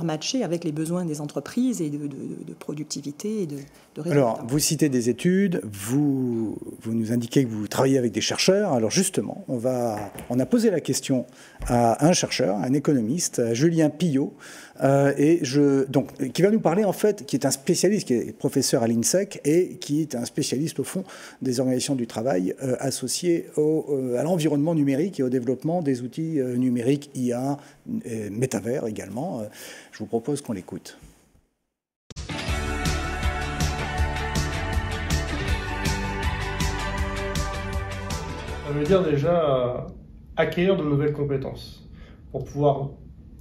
matcher avec les besoins des entreprises et de productivité et de résultats. Alors, vous citez des études, vous nous indiquez que vous travaillez avec des chercheurs. Alors justement, on a posé la question à un chercheur, un économiste, à Julien Pillot, qui va nous parler en fait, qui est un spécialiste, qui est professeur à l'INSEC et qui est un spécialiste au fond des organisations du travail associées à l'environnement numérique et au développement des outils numériques, IA, métavers également. Je vous propose qu'on l'écoute. Ça veut dire déjà acquérir de nouvelles compétences pour pouvoir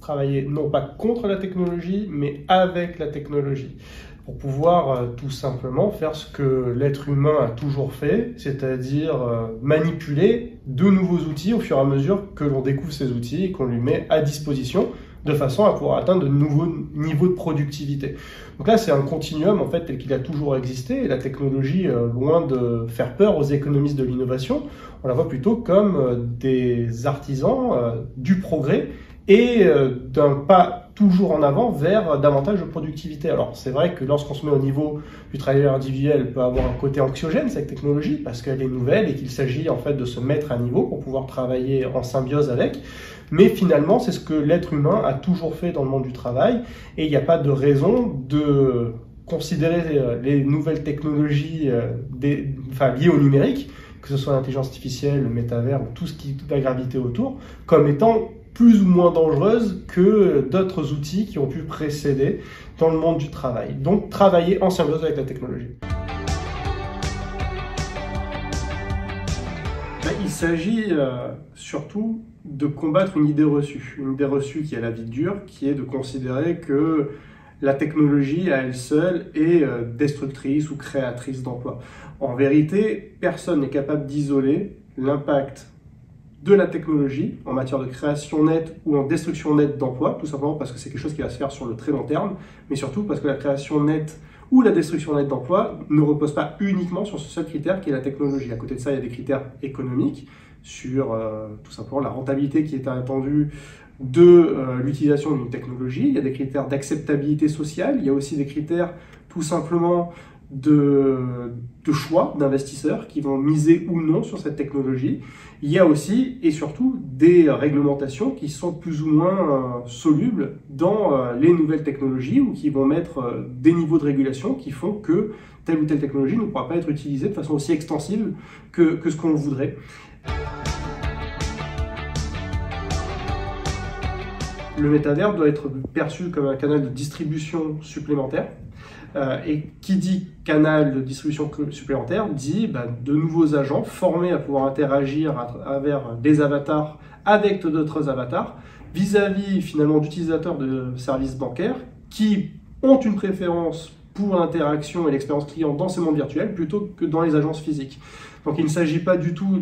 travailler non pas contre la technologie, mais avec la technologie. Pour pouvoir tout simplement faire ce que l'être humain a toujours fait, c'est-à-dire manipuler de nouveaux outils au fur et à mesure que l'on découvre ces outils et qu'on lui met à disposition de façon à pouvoir atteindre de nouveaux niveaux de productivité. Donc là, c'est un continuum en fait tel qu'il a toujours existé et la technologie, loin de faire peur aux économistes de l'innovation, on la voit plutôt comme des artisans du progrès et d'un pas toujours en avant vers davantage de productivité. Alors c'est vrai que lorsqu'on se met au niveau du travailleur individuel, elle peut avoir un côté anxiogène cette technologie parce qu'elle est nouvelle et qu'il s'agit en fait de se mettre à niveau pour pouvoir travailler en symbiose avec. Mais finalement, c'est ce que l'être humain a toujours fait dans le monde du travail et il n'y a pas de raison de considérer les nouvelles technologies liées au numérique, que ce soit l'intelligence artificielle, le métavers ou tout ce qui va graviter autour, comme étant plus ou moins dangereuses que d'autres outils qui ont pu précéder dans le monde du travail. Donc, travailler en symbiose avec la technologie. Il s'agit surtout de combattre une idée reçue qui est la vie dure, qui est de considérer que la technologie à elle seule est destructrice ou créatrice d'emplois. En vérité, personne n'est capable d'isoler l'impact de la technologie en matière de création nette ou en destruction nette d'emplois, tout simplement parce que c'est quelque chose qui va se faire sur le très long terme, mais surtout parce que la création nette ou la destruction nette d'emplois ne repose pas uniquement sur ce seul critère qui est la technologie. À côté de ça, il y a des critères économiques sur tout simplement la rentabilité qui est attendue de l'utilisation d'une technologie. Il y a des critères d'acceptabilité sociale, il y a aussi des critères tout simplement de choix d'investisseurs qui vont miser ou non sur cette technologie. Il y a aussi et surtout des réglementations qui sont plus ou moins solubles dans les nouvelles technologies ou qui vont mettre des niveaux de régulation qui font que telle ou telle technologie ne pourra pas être utilisée de façon aussi extensive que ce qu'on voudrait. Le métavers doit être perçu comme un canal de distribution supplémentaire. Et qui dit canal de distribution supplémentaire dit de nouveaux agents formés à pouvoir interagir à travers des avatars avec d'autres avatars vis-à-vis finalement d'utilisateurs de services bancaires qui ont une préférence pour l'interaction et l'expérience client dans ces mondes virtuels plutôt que dans les agences physiques. Donc il ne s'agit pas du tout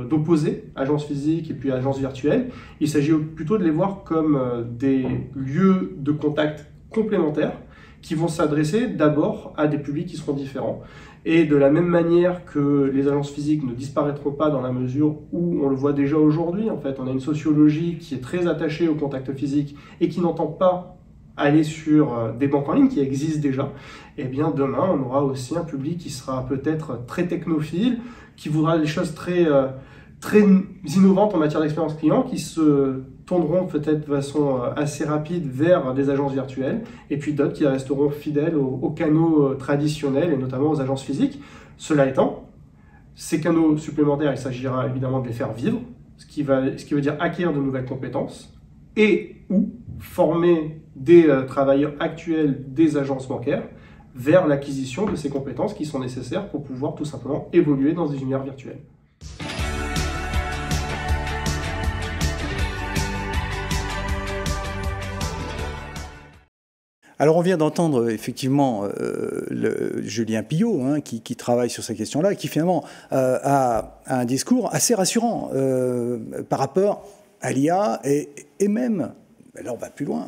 d'opposer agences physiques et puis agences virtuelles, il s'agit plutôt de les voir comme des lieux de contact complémentaires qui vont s'adresser d'abord à des publics qui seront différents. Et de la même manière que les agences physiques ne disparaîtront pas dans la mesure où on le voit déjà aujourd'hui, en fait, on a une sociologie qui est très attachée au contact physique et qui n'entend pas aller sur des banques en ligne qui existent déjà, et bien demain on aura aussi un public qui sera peut-être très technophile, qui voudra des choses très très innovantes en matière d'expérience client qui se tourneront peut-être de façon assez rapide vers des agences virtuelles, et puis d'autres qui resteront fidèles aux canaux traditionnels et notamment aux agences physiques. Cela étant, ces canaux supplémentaires, il s'agira évidemment de les faire vivre, ce qui veut dire acquérir de nouvelles compétences et ou former des travailleurs actuels des agences bancaires vers l'acquisition de ces compétences qui sont nécessaires pour pouvoir tout simplement évoluer dans des univers virtuels. Alors on vient d'entendre effectivement Julien Pillot, hein, qui travaille sur ces questions-là, qui finalement a un discours assez rassurant par rapport à l'IA et même, là on va plus loin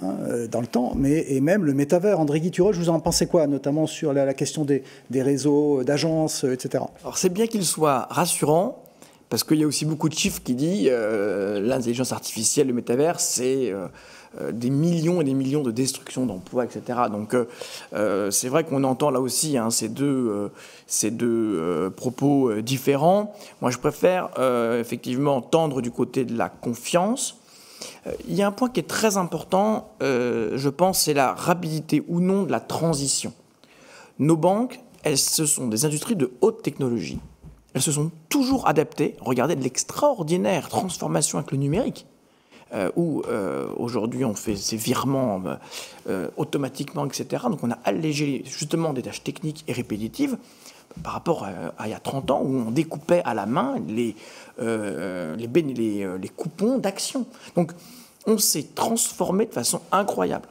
dans le temps, et même le métavers. André Guy Turoche, vous en pensez quoi, notamment sur la question des réseaux, d'agences, etc. Alors c'est bien qu'il soit rassurant, parce qu'il y a aussi beaucoup de chiffres qui disent l'intelligence artificielle, le métavers, c'est des millions et des millions de destructions d'emplois, etc. Donc c'est vrai qu'on entend là aussi ces deux propos différents. Moi je préfère effectivement tendre du côté de la confiance. Il y a un point qui est très important, je pense, c'est la rapidité ou non de la transition. Nos banques, ce sont des industries de haute technologie. Elles se sont toujours adaptées. Regardez de l'extraordinaire transformation avec le numérique, où aujourd'hui on fait ces virements automatiquement, etc. Donc on a allégé justement des tâches techniques et répétitives par rapport à il y a 30 ans où on découpait à la main les coupons d'actions. Donc on s'est transformé de façon incroyable.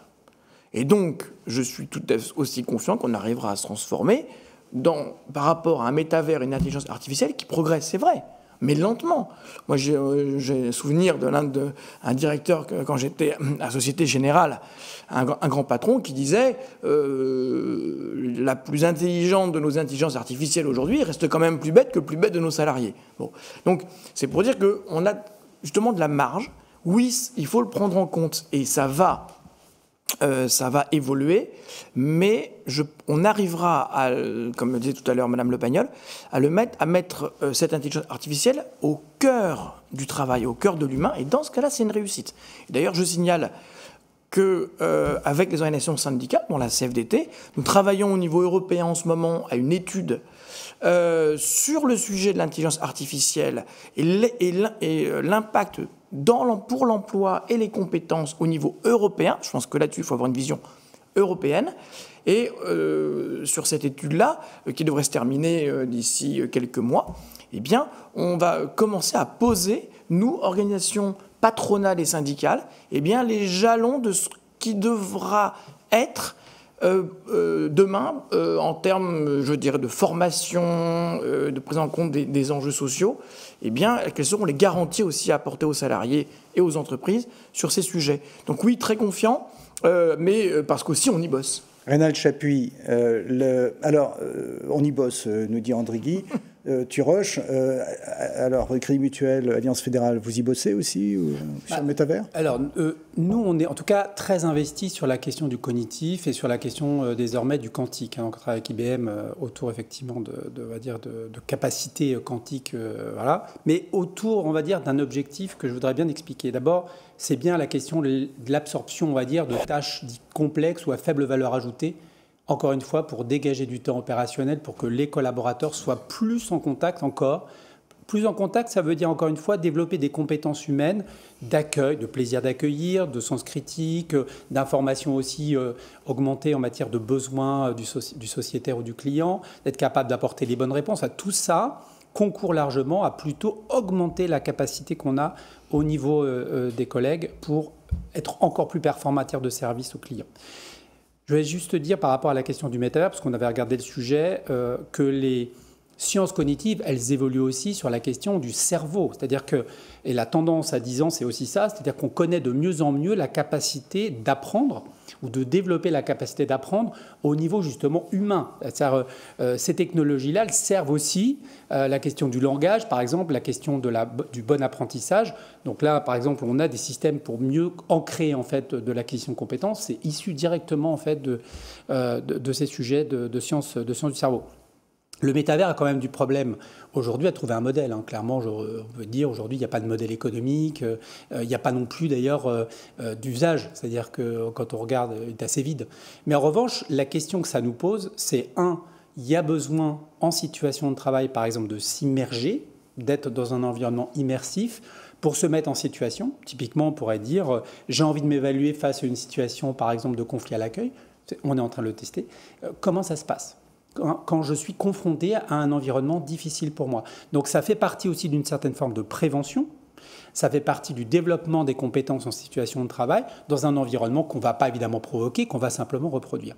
Et donc je suis tout aussi confiant qu'on arrivera à se transformer par rapport à un métavers et une intelligence artificielle qui progresse, c'est vrai, mais lentement. Moi, j'ai souvenir d'un directeur, quand j'étais à Société Générale, un grand patron qui disait la plus intelligente de nos intelligences artificielles aujourd'hui reste quand même plus bête que le plus bête de nos salariés. Bon. Donc, c'est pour dire qu'on a justement de la marge. Oui, il faut le prendre en compte, et ça va évoluer, mais on arrivera, comme le disait tout à l'heure Madame Le Pagnol, à mettre cette intelligence artificielle au cœur du travail, au cœur de l'humain, et dans ce cas-là, c'est une réussite. D'ailleurs, je signale qu'avec les organisations syndicales, dont la CFDT, nous travaillons au niveau européen en ce moment à une étude sur le sujet de l'intelligence artificielle et l'impact pour l'emploi et les compétences au niveau européen. Je pense que là-dessus, il faut avoir une vision européenne. Et sur cette étude-là, qui devrait se terminer d'ici quelques mois, eh bien, on va commencer à poser, nous, organisations patronales et syndicales, eh bien, les jalons de ce qui devra être demain, en termes, je dirais, de formation, de prise en compte des enjeux sociaux, eh bien, quelles seront les garanties aussi à apporter aux salariés et aux entreprises sur ces sujets. Donc oui, très confiant, mais parce qu'aussi on y bosse. Reynald Chapuis, on y bosse, nous dit André Guy. Turoche, alors Crédit Mutuel, Alliance Fédérale, vous y bossez aussi sur le métavers? Alors, nous, on est en tout cas très investis sur la question du cognitif et sur la question désormais du quantique. On travaille avec IBM autour effectivement de capacités quantiques, voilà. Mais autour, on va dire, d'un objectif que je voudrais bien expliquer. D'abord, c'est bien la question de l'absorption, on va dire, de tâches dites complexes ou à faible valeur ajoutée. Encore une fois, pour dégager du temps opérationnel, pour que les collaborateurs soient plus en contact encore. Plus en contact, ça veut dire encore une fois développer des compétences humaines, d'accueil, de plaisir d'accueillir, de sens critique, d'information aussi augmentée en matière de besoins du sociétaire ou du client, d'être capable d'apporter les bonnes réponses. À tout ça concourt largement à plutôt augmenter la capacité qu'on a au niveau des collègues pour être encore plus performants en matière de service aux clients. Je vais juste dire par rapport à la question du métavers, parce qu'on avait regardé le sujet, que les sciences cognitives, elles évoluent aussi sur la question du cerveau. C'est-à-dire que, et la tendance à 10 ans, c'est aussi ça, c'est-à-dire qu'on connaît de mieux en mieux la capacité d'apprendre ou de développer la capacité d'apprendre au niveau justement humain. C'est-à-dire, ces technologies-là, elles servent aussi la question du langage, par exemple, la question du bon apprentissage. Donc là, par exemple, on a des systèmes pour mieux ancrer en fait de l'acquisition de compétences. C'est issu directement en fait de ces sujets de sciences du cerveau. Le métavers a quand même du problème aujourd'hui à trouver un modèle. Hein. Clairement, on peut dire aujourd'hui, il n'y a pas de modèle économique, il n'y a pas non plus d'ailleurs d'usage, c'est-à-dire que quand on regarde, il est assez vide. Mais en revanche, la question que ça nous pose, c'est il y a besoin en situation de travail, par exemple, de s'immerger, d'être dans un environnement immersif pour se mettre en situation. Typiquement, on pourrait dire, j'ai envie de m'évaluer face à une situation, par exemple, de conflit à l'accueil. On est en train de le tester. Comment ça se passe ? Quand je suis confronté à un environnement difficile pour moi. Donc ça fait partie aussi d'une certaine forme de prévention, ça fait partie du développement des compétences en situation de travail dans un environnement qu'on ne va pas évidemment provoquer, qu'on va simplement reproduire.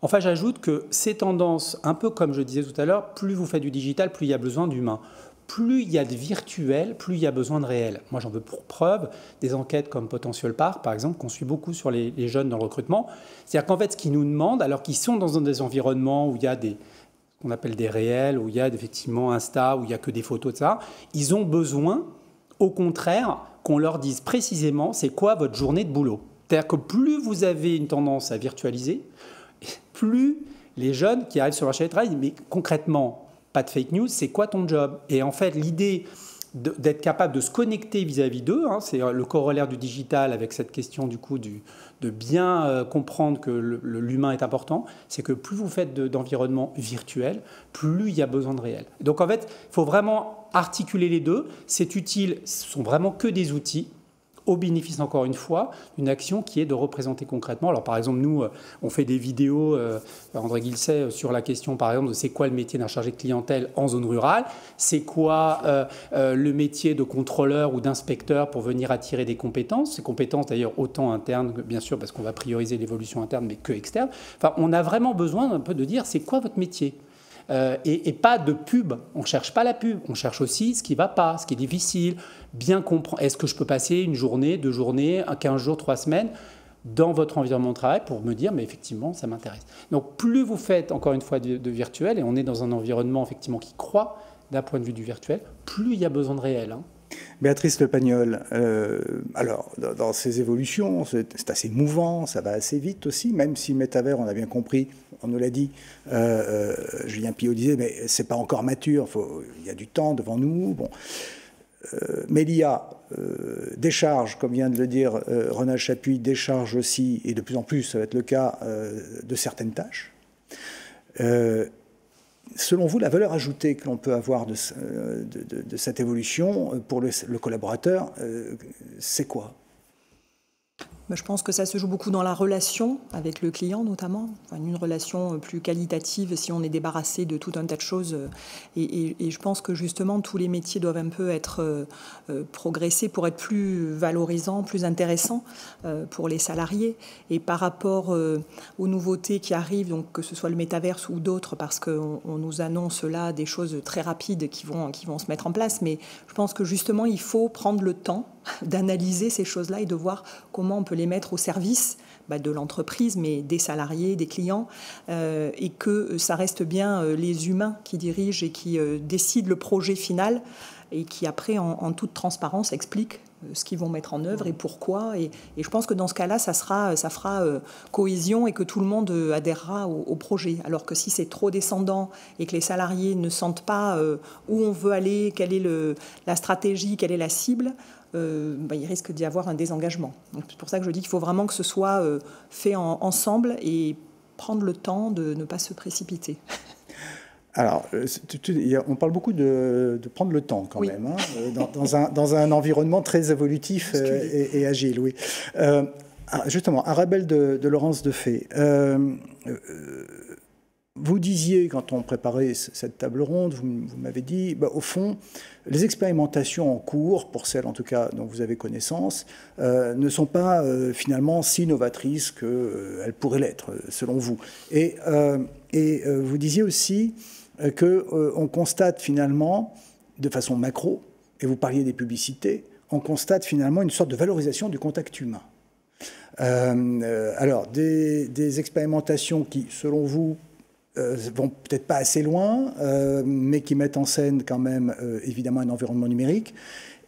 Enfin, j'ajoute que ces tendances, un peu comme je disais tout à l'heure, plus vous faites du digital, plus il y a besoin d'humain. Plus il y a de virtuel, plus il y a besoin de réel. Moi, j'en veux pour preuve des enquêtes comme Potential Park, par exemple, qu'on suit beaucoup sur les jeunes dans le recrutement. C'est-à-dire qu'en fait, ce qu'ils nous demandent, alors qu'ils sont dans des environnements où il y a qu'on appelle des réels, où il y a effectivement Insta, où il n'y a que des photos de ça, ils ont besoin, au contraire, qu'on leur dise précisément c'est quoi votre journée de boulot. C'est-à-dire que plus vous avez une tendance à virtualiser, plus les jeunes qui arrivent sur le marché du travail disent mais concrètement, pas de fake news, c'est quoi ton job? Et en fait, l'idée d'être capable de se connecter vis-à-vis d'eux, hein, c'est le corollaire du digital avec cette question du coup de bien comprendre que l'humain est important, c'est que plus vous faites d'environnement virtuel, plus il y a besoin de réel. Donc en fait, il faut vraiment articuler les deux. C'est utile, ce sont vraiment que des outils, au bénéfice, encore une fois, d'une action qui est de représenter concrètement. Alors, par exemple, nous, on fait des vidéos, André Guilset, sur la question, par exemple, de c'est quoi le métier d'un chargé de clientèle en zone rurale, c'est quoi le métier de contrôleur ou d'inspecteur pour venir attirer des compétences, ces compétences d'ailleurs autant internes, bien sûr, parce qu'on va prioriser l'évolution interne, mais que externe. Enfin, on a vraiment besoin un peu de dire, c'est quoi votre métier ? Et pas de pub. On ne cherche pas la pub. On cherche aussi ce qui ne va pas, ce qui est difficile. Bien comprendre. Est-ce que je peux passer une journée, 2 journées, 15 jours, 3 semaines dans votre environnement de travail pour me dire, mais effectivement, ça m'intéresse. Donc, plus vous faites, encore une fois, de virtuel, et on est dans un environnement, effectivement, qui croît d'un point de vue du virtuel, plus il y a besoin de réel. Hein. Béatrice Le Pagnol, alors dans ces évolutions, c'est assez mouvant, ça va assez vite aussi, même si métavers, on a bien compris, on nous l'a dit, Julien Pillot disait, mais c'est pas encore mature, il y a du temps devant nous. Bon. Mais l'IA décharge, comme vient de le dire Ronald Chapuis, décharge aussi, et de plus en plus, ça va être le cas, de certaines tâches. Selon vous, la valeur ajoutée que l'on peut avoir de cette évolution pour le collaborateur, c'est quoi ? Je pense que ça se joue beaucoup dans la relation avec le client notamment, enfin, une relation plus qualitative si on est débarrassé de tout un tas de choses. Et je pense que justement tous les métiers doivent un peu être progressés pour être plus valorisants, plus intéressants pour les salariés. Et par rapport aux nouveautés qui arrivent, donc que ce soit le métaverse ou d'autres, parce qu'on nous annonce là des choses très rapides qui vont se mettre en place, mais je pense que justement il faut prendre le temps d'analyser ces choses-là et de voir comment on peut les mettre au service de l'entreprise, mais des salariés, des clients, et que ça reste bien les humains qui dirigent et qui décident le projet final et qui après, en toute transparence, expliquent ce qu'ils vont mettre en œuvre et pourquoi. Et je pense que dans ce cas-là, ça fera cohésion et que tout le monde adhérera au projet. Alors que si c'est trop descendant et que les salariés ne sentent pas où on veut aller, quelle est la stratégie, quelle est la cible, il risque d'y avoir un désengagement. Donc, c'est pour ça que je dis qu'il faut vraiment que ce soit fait ensemble et prendre le temps de ne pas se précipiter. Alors, on parle beaucoup de prendre le temps quand même, hein, dans un environnement très évolutif et agile. Oui. Justement, Arabelle de Laurence Defay, vous disiez, quand on préparait cette table ronde, vous m'avez dit, au fond, les expérimentations en cours, pour celles en tout cas dont vous avez connaissance, ne sont pas finalement si novatrices qu'elles pourraient l'être, selon vous. Et vous disiez aussi qu'on constate finalement, de façon macro, et vous parliez des publicités, on constate finalement une sorte de valorisation du contact humain. Alors, des expérimentations qui, selon vous, vont peut-être pas assez loin, mais qui mettent en scène quand même évidemment un environnement numérique.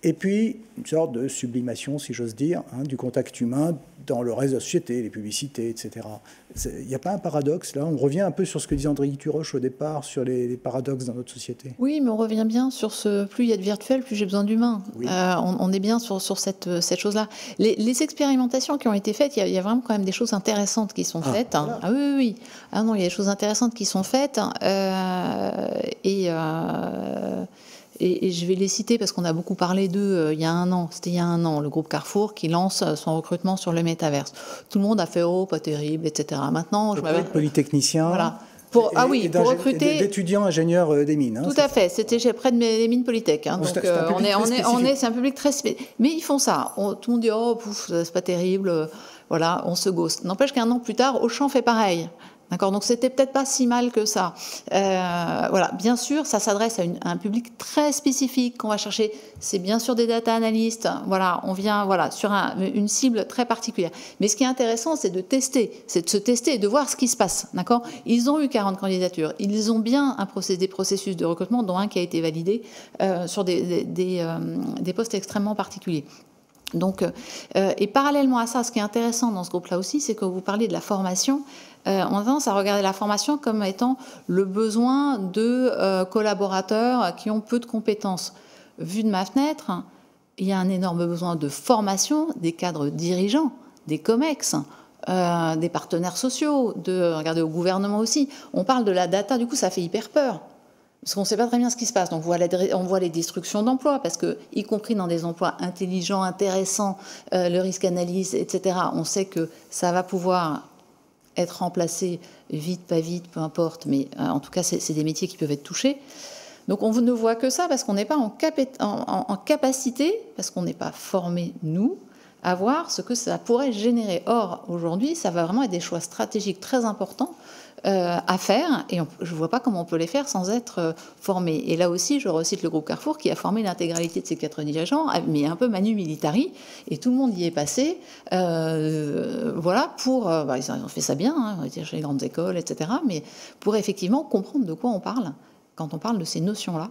et puis une sorte de sublimation, si j'ose dire, du contact humain dans le reste de la société, les publicités, etc. Il n'y a pas un paradoxe là? On revient un peu sur ce que disait André Guy-Turoche au départ, sur les paradoxes dans notre société. Oui, mais on revient bien sur ce, plus il y a de virtuel, plus j'ai besoin d'humain. Oui. On est bien sur cette chose-là. Les expérimentations qui ont été faites, il y a vraiment quand même des choses intéressantes qui sont faites. Voilà. Ah oui, oui. Ah non, il y a des choses intéressantes qui sont faites. Et je vais les citer parce qu'on a beaucoup parlé d'eux il y a un an. C'était il y a un an, le groupe Carrefour qui lance son recrutement sur le métaverse. Tout le monde a fait « oh, pas terrible », etc. Maintenant, je m'avais... Polytechnicien. Voilà. Pour recruter... d'étudiants ingénieurs des mines. Tout à fait. C'était près de mes mines Polytech. Donc, c'est un public très spécifique. Mais ils font ça. Tout le monde dit « oh, pouf, c'est pas terrible ». Voilà, on se ghost. N'empêche qu'un an plus tard, Auchan fait pareil. D'accord, donc c'était peut-être pas si mal que ça. Voilà, bien sûr, ça s'adresse à un public très spécifique qu'on va chercher. C'est bien sûr des data analystes. Voilà, on vient sur une cible très particulière. Mais ce qui est intéressant, c'est de tester, c'est de se tester et de voir ce qui se passe. D'accord, ils ont eu 40 candidatures. Ils ont bien des processus de recrutement, dont un qui a été validé sur des postes extrêmement particuliers. Donc, et parallèlement à ça, ce qui est intéressant dans ce groupe-là aussi, c'est que vous parlez de la formation. On a tendance à regarder la formation comme étant le besoin de collaborateurs qui ont peu de compétences. Vu de ma fenêtre, il y a un énorme besoin de formation des cadres dirigeants, des COMEX, des partenaires sociaux, regardez au gouvernement aussi. On parle de la data, du coup ça fait hyper peur. Parce qu'on ne sait pas très bien ce qui se passe. Donc on voit les destructions d'emplois, parce que, y compris dans des emplois intelligents, intéressants, le risque analyse, etc., on sait que ça va pouvoir être remplacé vite, pas vite, peu importe, mais en tout cas, c'est des métiers qui peuvent être touchés. Donc on ne voit que ça parce qu'on n'est pas en capacité, parce qu'on n'est pas formé, nous, à voir ce que ça pourrait générer. Or, aujourd'hui, ça va vraiment être des choix stratégiques très importants à faire, et je ne vois pas comment on peut les faire sans être formé. Et là aussi, je recite le groupe Carrefour qui a formé l'intégralité de ses 4 dirigeants, mais un peu manu militari, et tout le monde y est passé. Voilà, ils ont fait ça bien, on était chez les grandes écoles, etc., mais pour effectivement comprendre de quoi on parle. Quand on parle de ces notions-là,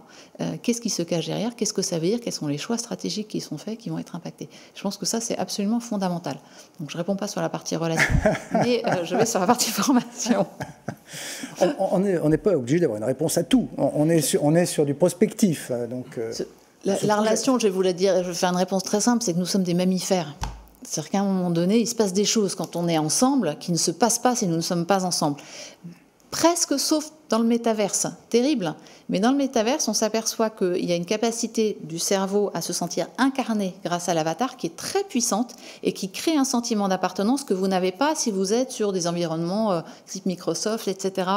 qu'est-ce qui se cache derrière, qu'est-ce que ça veut dire, quels sont les choix stratégiques qui sont faits, qui vont être impactés. Je pense que ça, c'est absolument fondamental. Donc, je ne réponds pas sur la partie relative, mais je vais sur la partie formation. On n'est pas obligé d'avoir une réponse à tout. On est sur du prospectif. Donc, la relation, je vais vous la dire, je vais faire une réponse très simple, c'est que nous sommes des mammifères. C'est-à-dire qu'à un moment donné, il se passe des choses quand on est ensemble qui ne se passent pas si nous ne sommes pas ensemble. Presque sauf dans le métaverse, terrible. Mais dans le métaverse, on s'aperçoit qu'il y a une capacité du cerveau à se sentir incarné grâce à l'avatar qui est très puissante et qui crée un sentiment d'appartenance que vous n'avez pas si vous êtes sur des environnements type Microsoft, etc.,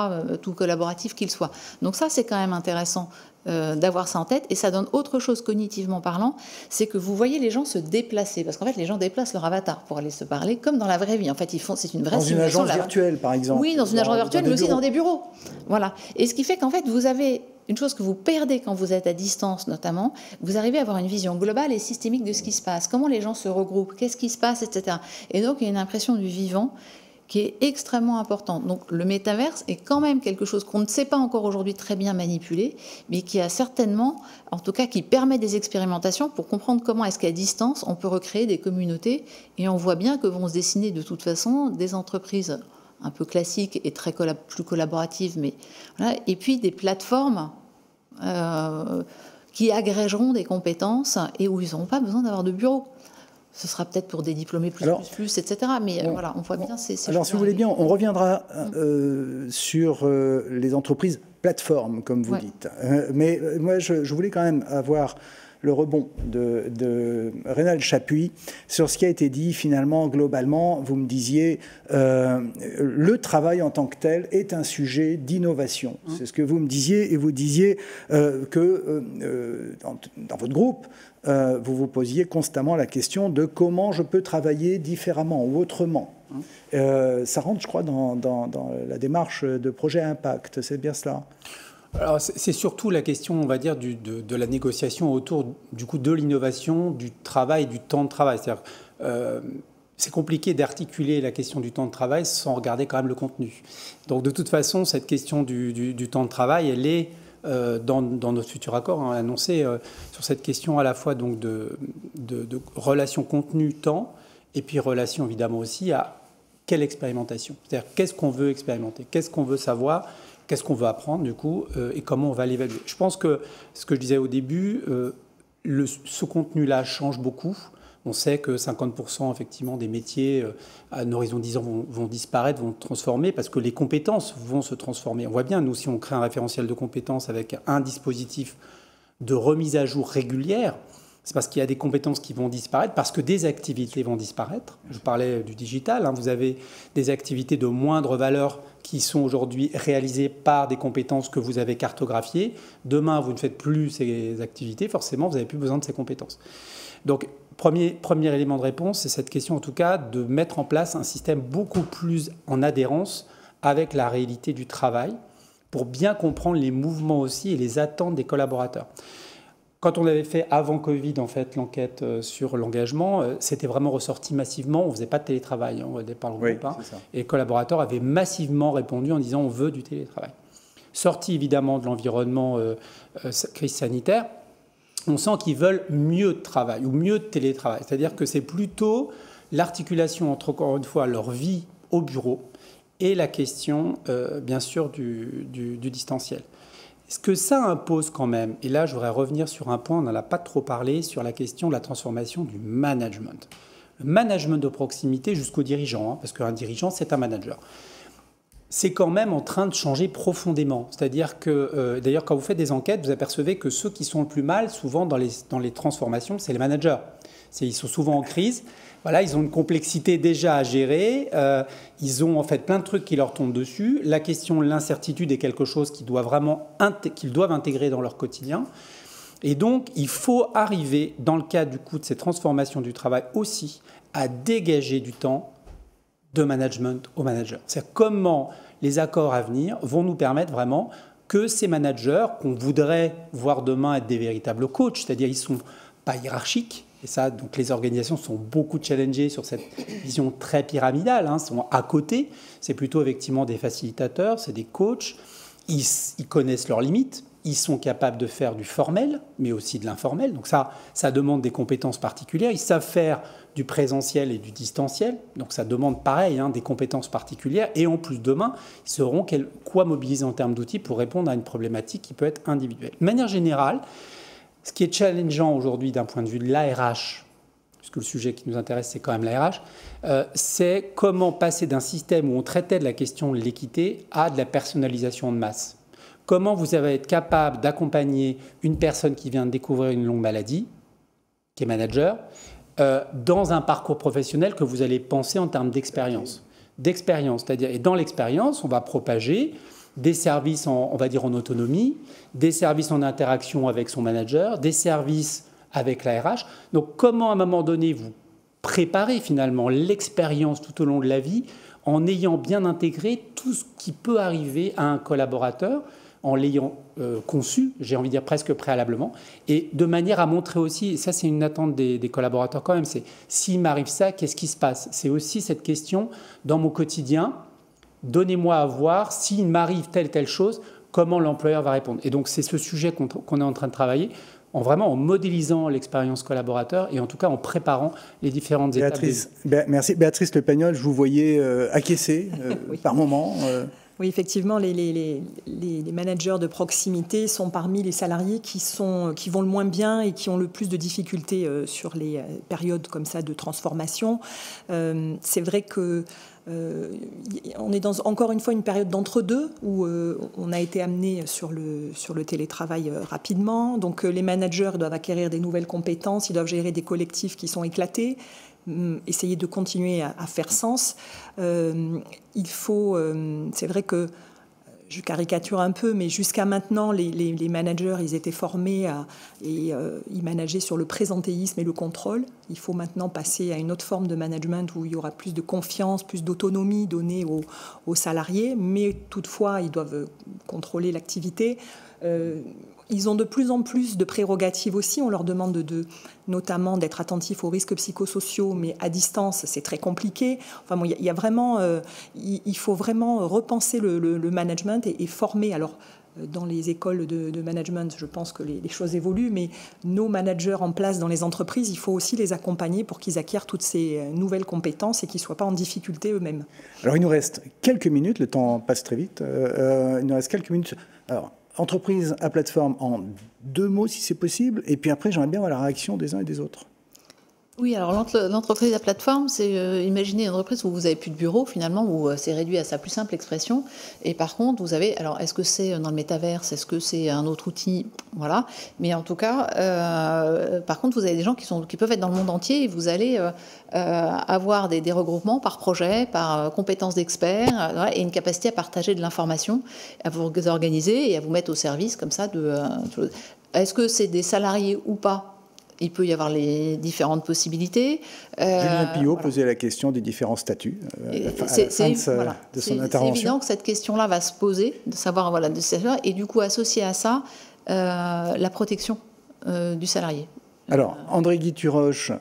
tout collaboratif qu'il soit. Donc ça, c'est quand même intéressant d'avoir ça en tête, et ça donne autre chose cognitivement parlant, c'est que vous voyez les gens se déplacer, parce qu'en fait les gens déplacent leur avatar pour aller se parler comme dans la vraie vie. En fait, c'est une vraie simulation. Dans une agence virtuelle, par exemple. Oui, dans une agence virtuelle, mais aussi dans des bureaux. Voilà. Et ce qui fait qu'en fait, vous avez une chose que vous perdez quand vous êtes à distance, notamment, vous arrivez à avoir une vision globale et systémique de ce qui se passe, comment les gens se regroupent, qu'est-ce qui se passe, etc. Et donc, il y a une impression du vivant qui est extrêmement importante. Donc le métaverse est quand même quelque chose qu'on ne sait pas encore aujourd'hui très bien manipuler, mais qui a certainement, en tout cas qui permet des expérimentations pour comprendre comment est-ce qu'à distance on peut recréer des communautés, et on voit bien que vont se dessiner de toute façon des entreprises un peu classiques et plus collaboratives, mais voilà, et puis des plateformes qui agrégeront des compétences et où ils n'auront pas besoin d'avoir de bureau. Ce sera peut-être pour des diplômés etc. Mais voilà, on voit bien ces alors, si vous voulez bien, on reviendra sur les entreprises plateformes, comme vous dites. Mais moi, je voulais quand même avoir le rebond de Rénal Chapuis sur ce qui a été dit finalement globalement. Vous me disiez le travail en tant que tel est un sujet d'innovation. C'est ce que vous me disiez, et vous disiez que dans votre groupe, vous vous posiez constamment la question de comment je peux travailler différemment ou autrement. Ça rentre, je crois, dans la démarche de projet Impact, c'est bien cela? Alors, c'est surtout la question, on va dire, de la négociation autour du coup de l'innovation, du travail, du temps de travail. C'est-à-dire, c'est compliqué d'articuler la question du temps de travail sans regarder quand même le contenu. Donc, de toute façon, cette question du temps de travail, elle est dans notre futur accord, hein, annoncé sur cette question à la fois donc de relation contenu-temps et puis relation évidemment aussi à quelle expérimentation. C'est-à-dire qu'est-ce qu'on veut expérimenter, qu'est-ce qu'on veut savoir, qu'est-ce qu'on veut apprendre du coup et comment on va l'évaluer. Je pense que ce que je disais au début, ce contenu-là change beaucoup. On sait que 50% effectivement des métiers à un horizon 10 ans vont disparaître, vont se transformer parce que les compétences vont se transformer. On voit bien, nous, si on crée un référentiel de compétences avec un dispositif de remise à jour régulière, c'est parce qu'il y a des compétences qui vont disparaître, parce que des activités vont disparaître. Je parlais du digital, hein, vous avez des activités de moindre valeur qui sont aujourd'hui réalisées par des compétences que vous avez cartographiées. Demain, vous ne faites plus ces activités, forcément, vous n'avez plus besoin de ces compétences. Donc, premier élément de réponse, c'est cette question en tout cas de mettre en place un système beaucoup plus en adhérence avec la réalité du travail pour bien comprendre les mouvements aussi et les attentes des collaborateurs. Quand on avait fait avant Covid en fait l'enquête sur l'engagement, c'était vraiment ressorti massivement. On ne faisait pas de télétravail au départ, le groupe, hein, et les collaborateurs avaient massivement répondu en disant on veut du télétravail. Sorti évidemment de l'environnement crise sanitaire, on sent qu'ils veulent mieux de travail ou mieux de télétravail. C'est-à-dire que c'est plutôt l'articulation entre, encore une fois, leur vie au bureau et la question, bien sûr, du distanciel. Ce que ça impose quand même, et là je voudrais revenir sur un point, on n'en a pas trop parlé, sur la question de la transformation du management. Le management de proximité jusqu'au dirigeant, hein, parce qu'un dirigeant c'est un manager. C'est quand même en train de changer profondément. C'est-à-dire que, d'ailleurs, quand vous faites des enquêtes, vous apercevez que ceux qui sont le plus mal, souvent dans les transformations, c'est les managers. Ils sont souvent en crise. Voilà, ils ont une complexité déjà à gérer. Ils ont en fait plein de trucs qui leur tombent dessus. La question de l'incertitude est quelque chose qu'ils doivent intégrer dans leur quotidien. Et donc, il faut arriver, dans le cadre du coup de ces transformations du travail aussi, à dégager du temps de management aux managers. C'est comment les accords à venir vont nous permettre vraiment que ces managers, qu'on voudrait voir demain être des véritables coachs, c'est-à-dire ils ne sont pas hiérarchiques, et ça, donc les organisations sont beaucoup challengées sur cette vision très pyramidale, hein, sont à côté, c'est plutôt effectivement des facilitateurs, c'est des coachs, ils connaissent leurs limites, ils sont capables de faire du formel, mais aussi de l'informel. Donc ça demande des compétences particulières. Ils savent faire du présentiel et du distanciel. Donc ça demande pareil, hein, des compétences particulières. Et en plus, demain, ils sauront quoi mobiliser en termes d'outils pour répondre à une problématique qui peut être individuelle. De manière générale, ce qui est challengeant aujourd'hui d'un point de vue de l'ARH, puisque le sujet qui nous intéresse, c'est quand même l'ARH, c'est comment passer d'un système où on traitait de la question de l'équité à de la personnalisation de masse. Comment vous allez être capable d'accompagner une personne qui vient de découvrir une longue maladie, qui est manager, dans un parcours professionnel que vous allez penser en termes d'expérience. C'est-à-dire, et dans l'expérience, on va propager des services, on va dire en autonomie, des services en interaction avec son manager, des services avec la RH. Donc, comment à un moment donné vous préparez finalement l'expérience tout au long de la vie en ayant bien intégré tout ce qui peut arriver à un collaborateur, en l'ayant conçu, j'ai envie de dire presque préalablement, et de manière à montrer aussi, et ça c'est une attente des collaborateurs quand même, c'est s'il m'arrive ça, qu'est-ce qui se passe? C'est aussi cette question dans mon quotidien, donnez-moi à voir, s'il m'arrive telle chose, comment l'employeur va répondre. Et donc c'est ce sujet qu'on est en train de travailler, en modélisant l'expérience collaborateur et en tout cas en préparant les différentes étapes. Merci. Béatrice Le Pagnol, je vous voyais acquiescer oui. Par moment. Oui, effectivement, les managers de proximité sont parmi les salariés qui vont le moins bien et qui ont le plus de difficultés sur les périodes comme ça de transformation. C'est vrai que on est dans, encore une fois, une période d'entre-deux où on a été amené sur le télétravail rapidement. Donc les managers doivent acquérir des nouvelles compétences, ils doivent gérer des collectifs qui sont éclatés, essayer de continuer à faire sens. Il faut, c'est vrai que je caricature un peu, mais jusqu'à maintenant, les managers, ils étaient formés et ils manageaient sur le présentéisme et le contrôle. Il faut maintenant passer à une autre forme de management où il y aura plus de confiance, plus d'autonomie donnée aux salariés, mais toutefois, ils doivent contrôler l'activité. Ils ont de plus en plus de prérogatives aussi. On leur demande notamment d'être attentifs aux risques psychosociaux, mais à distance, c'est très compliqué. Enfin, bon, il faut vraiment repenser le management et former. Alors, dans les écoles de management, je pense que les choses évoluent, mais nos managers en place dans les entreprises, il faut aussi les accompagner pour qu'ils acquièrent toutes ces nouvelles compétences et qu'ils ne soient pas en difficulté eux-mêmes. Alors, il nous reste quelques minutes, le temps passe très vite. Il nous reste quelques minutes. Alors, entreprise à plateforme en 2 mots, si c'est possible, et puis après, j'aimerais bien voir la réaction des uns et des autres. Oui, alors l'entreprise à plateforme, c'est imaginez une entreprise où vous n'avez plus de bureau finalement, où c'est réduit à sa plus simple expression. Et par contre, vous avez, alors est-ce que c'est dans le métaverse, est-ce que c'est un autre outil, voilà. Mais en tout cas, par contre, vous avez des gens qui peuvent être dans le monde entier et vous allez avoir des regroupements par projet, par compétences d'experts et une capacité à partager de l'information, à vous organiser et à vous mettre au service comme ça est-ce que c'est des salariés ou pas? Il peut y avoir les différentes possibilités. Julien Pillot posait la question des différents statuts de son intervention. C'est évident que cette question-là va se poser, de savoir, et du coup associer à ça la protection du salarié. Alors, André Guy Turoche,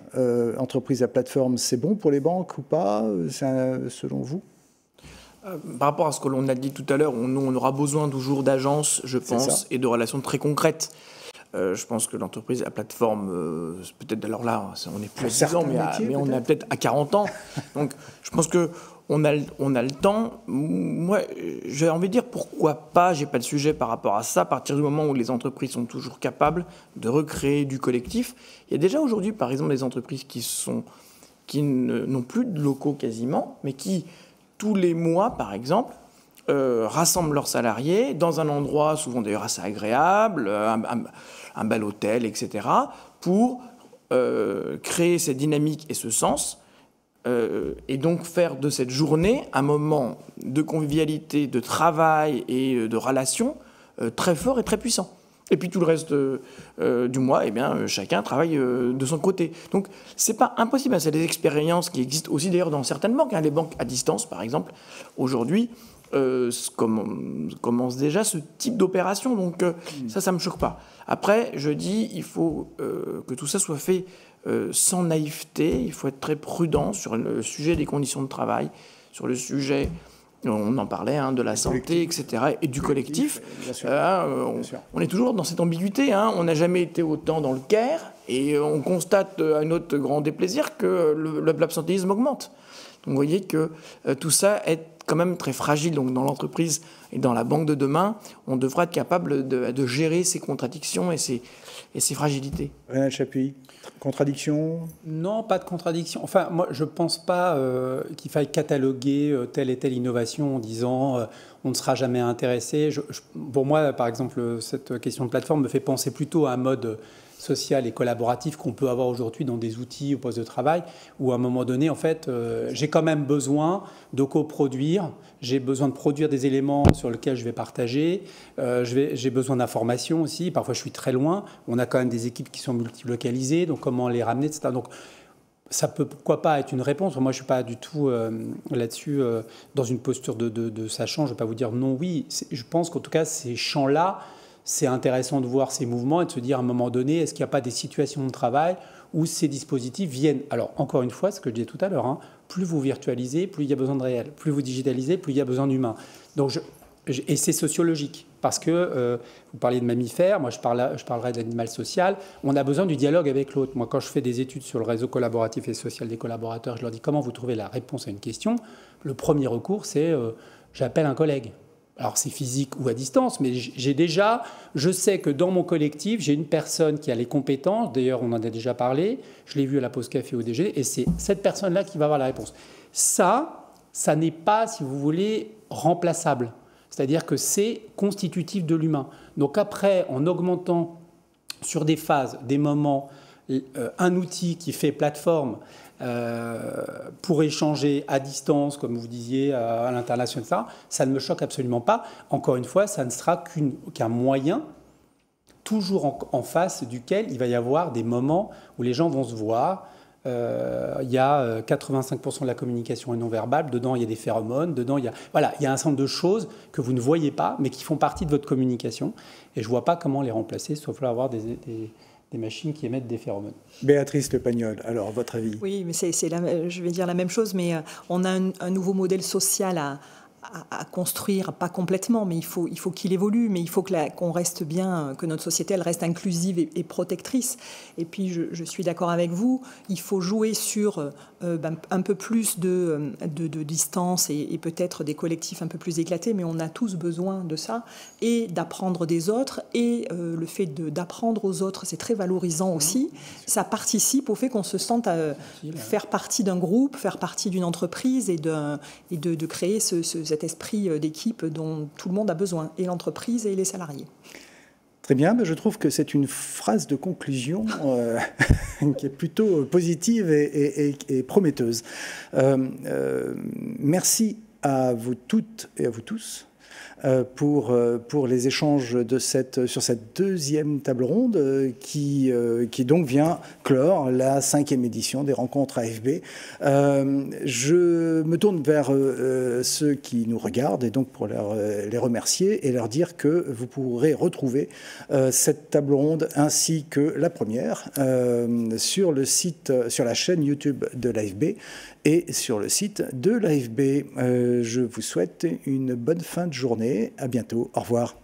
entreprise à plateforme, c'est bon pour les banques ou pas, selon vous? Par rapport à ce que l'on a dit tout à l'heure, on aura besoin toujours d'agences, je pense, et de relations très concrètes. Je pense que l'entreprise à plateforme, peut-être, alors là, on n'est plus à 10 ans, mais on est peut-être à 40 ans. Donc, je pense qu'on a le temps. Moi, j'ai envie de dire pourquoi pas, j'ai pas de sujet par rapport à ça, à partir du moment où les entreprises sont toujours capables de recréer du collectif. Il y a déjà aujourd'hui, par exemple, des entreprises qui n'ont plus de locaux quasiment, mais qui, tous les mois, par exemple, rassemblent leurs salariés dans un endroit, souvent d'ailleurs assez agréable, un bel hôtel, etc., pour créer cette dynamique et ce sens, et donc faire de cette journée un moment de convivialité, de travail et de relations très fort et très puissant. Et puis tout le reste du mois, eh bien, chacun travaille de son côté. Donc c'est pas impossible, c'est des expériences qui existent aussi d'ailleurs dans certaines banques. Les banques à distance, par exemple, aujourd'hui, commence déjà ce type d'opération. Donc ça me choque pas. Après, je dis, il faut que tout ça soit fait sans naïveté. Il faut être très prudent sur le sujet des conditions de travail, sur le sujet, on en parlait, de la santé, etc., et du collectif. Bien sûr. On est toujours dans cette ambiguïté. On n'a jamais été autant dans le Caire, et on constate à notre grand déplaisir que l'absentéisme augmente. Donc vous voyez que tout ça est quand même très fragile. Donc dans l'entreprise et dans la banque de demain, on devra être capable de gérer ces contradictions et ces fragilités. Rénal Chapuis, contradiction? Non, pas de contradiction. Enfin, moi, je ne pense pas qu'il faille cataloguer telle et telle innovation en disant on ne sera jamais intéressé. Pour moi, par exemple, cette question de plateforme me fait penser plutôt à un mode social et collaboratif qu'on peut avoir aujourd'hui dans des outils au poste de travail, où à un moment donné, en fait, j'ai quand même besoin de coproduire, j'ai besoin de produire des éléments sur lesquels je vais partager, j'ai besoin d'informations aussi, parfois je suis très loin, on a quand même des équipes qui sont multilocalisées, donc comment les ramener, etc. Donc ça peut pourquoi pas être une réponse. Moi, je ne suis pas du tout là-dessus dans une posture de sachant, je ne vais pas vous dire non, oui, je pense qu'en tout cas, ces champs-là, c'est intéressant de voir ces mouvements et de se dire à un moment donné, est-ce qu'il n'y a pas des situations de travail où ces dispositifs viennent. Alors, encore une fois, ce que je disais tout à l'heure, plus vous virtualisez, plus il y a besoin de réel. Plus vous digitalisez, plus il y a besoin d'humain. Donc, et c'est sociologique, parce que vous parliez de mammifères, moi je parlerai de l'animal social. On a besoin du dialogue avec l'autre. Moi, quand je fais des études sur le réseau collaboratif et social des collaborateurs, je leur dis comment vous trouvez la réponse à une question. Le premier recours, c'est j'appelle un collègue. Alors c'est physique ou à distance, mais je sais que dans mon collectif, j'ai une personne qui a les compétences, d'ailleurs on en a déjà parlé, je l'ai vu à la pause café au DG, et c'est cette personne-là qui va avoir la réponse. Ça n'est pas, si vous voulez, remplaçable. C'est-à-dire que c'est constitutif de l'humain. Donc après, en augmentant sur des phases, des moments, un outil qui fait plateforme, pour échanger à distance, comme vous disiez, à l'international, ça ne me choque absolument pas. Encore une fois, ça ne sera qu'un moyen, toujours en face duquel il va y avoir des moments où les gens vont se voir. Il y a 85% de la communication est non verbale, dedans il y a des phéromones, dedans il y a un certain nombre de choses que vous ne voyez pas, mais qui font partie de votre communication. Et je ne vois pas comment les remplacer, sauf là avoir des machines qui émettent des phéromones. Béatrice Le Pagnol, alors votre avis? Oui, mais je vais dire la même chose, mais on a un nouveau modèle social à construire, pas complètement, mais il faut qu'il évolue, mais il faut qu'on reste bien, que notre société elle reste inclusive et protectrice. Et puis je suis d'accord avec vous, il faut jouer sur un peu plus de distance et peut-être des collectifs un peu plus éclatés, mais on a tous besoin de ça, et d'apprendre des autres, et le fait d'apprendre aux autres, c'est très valorisant aussi, ça participe au fait qu'on se sente faire partie d'un groupe, faire partie d'une entreprise, et de créer cet esprit d'équipe dont tout le monde a besoin, et l'entreprise et les salariés. Très bien, je trouve que c'est une phrase de conclusion qui est plutôt positive et prometteuse. Merci à vous toutes et à vous tous pour les échanges sur cette deuxième table ronde qui donc vient clore la 5e édition des rencontres AFB. Je me tourne vers ceux qui nous regardent, et donc pour les remercier et leur dire que vous pourrez retrouver cette table ronde ainsi que la première sur la chaîne YouTube de l'AFB et sur le site de l'AFB. Je vous souhaite une bonne fin de journée. À bientôt. Au revoir.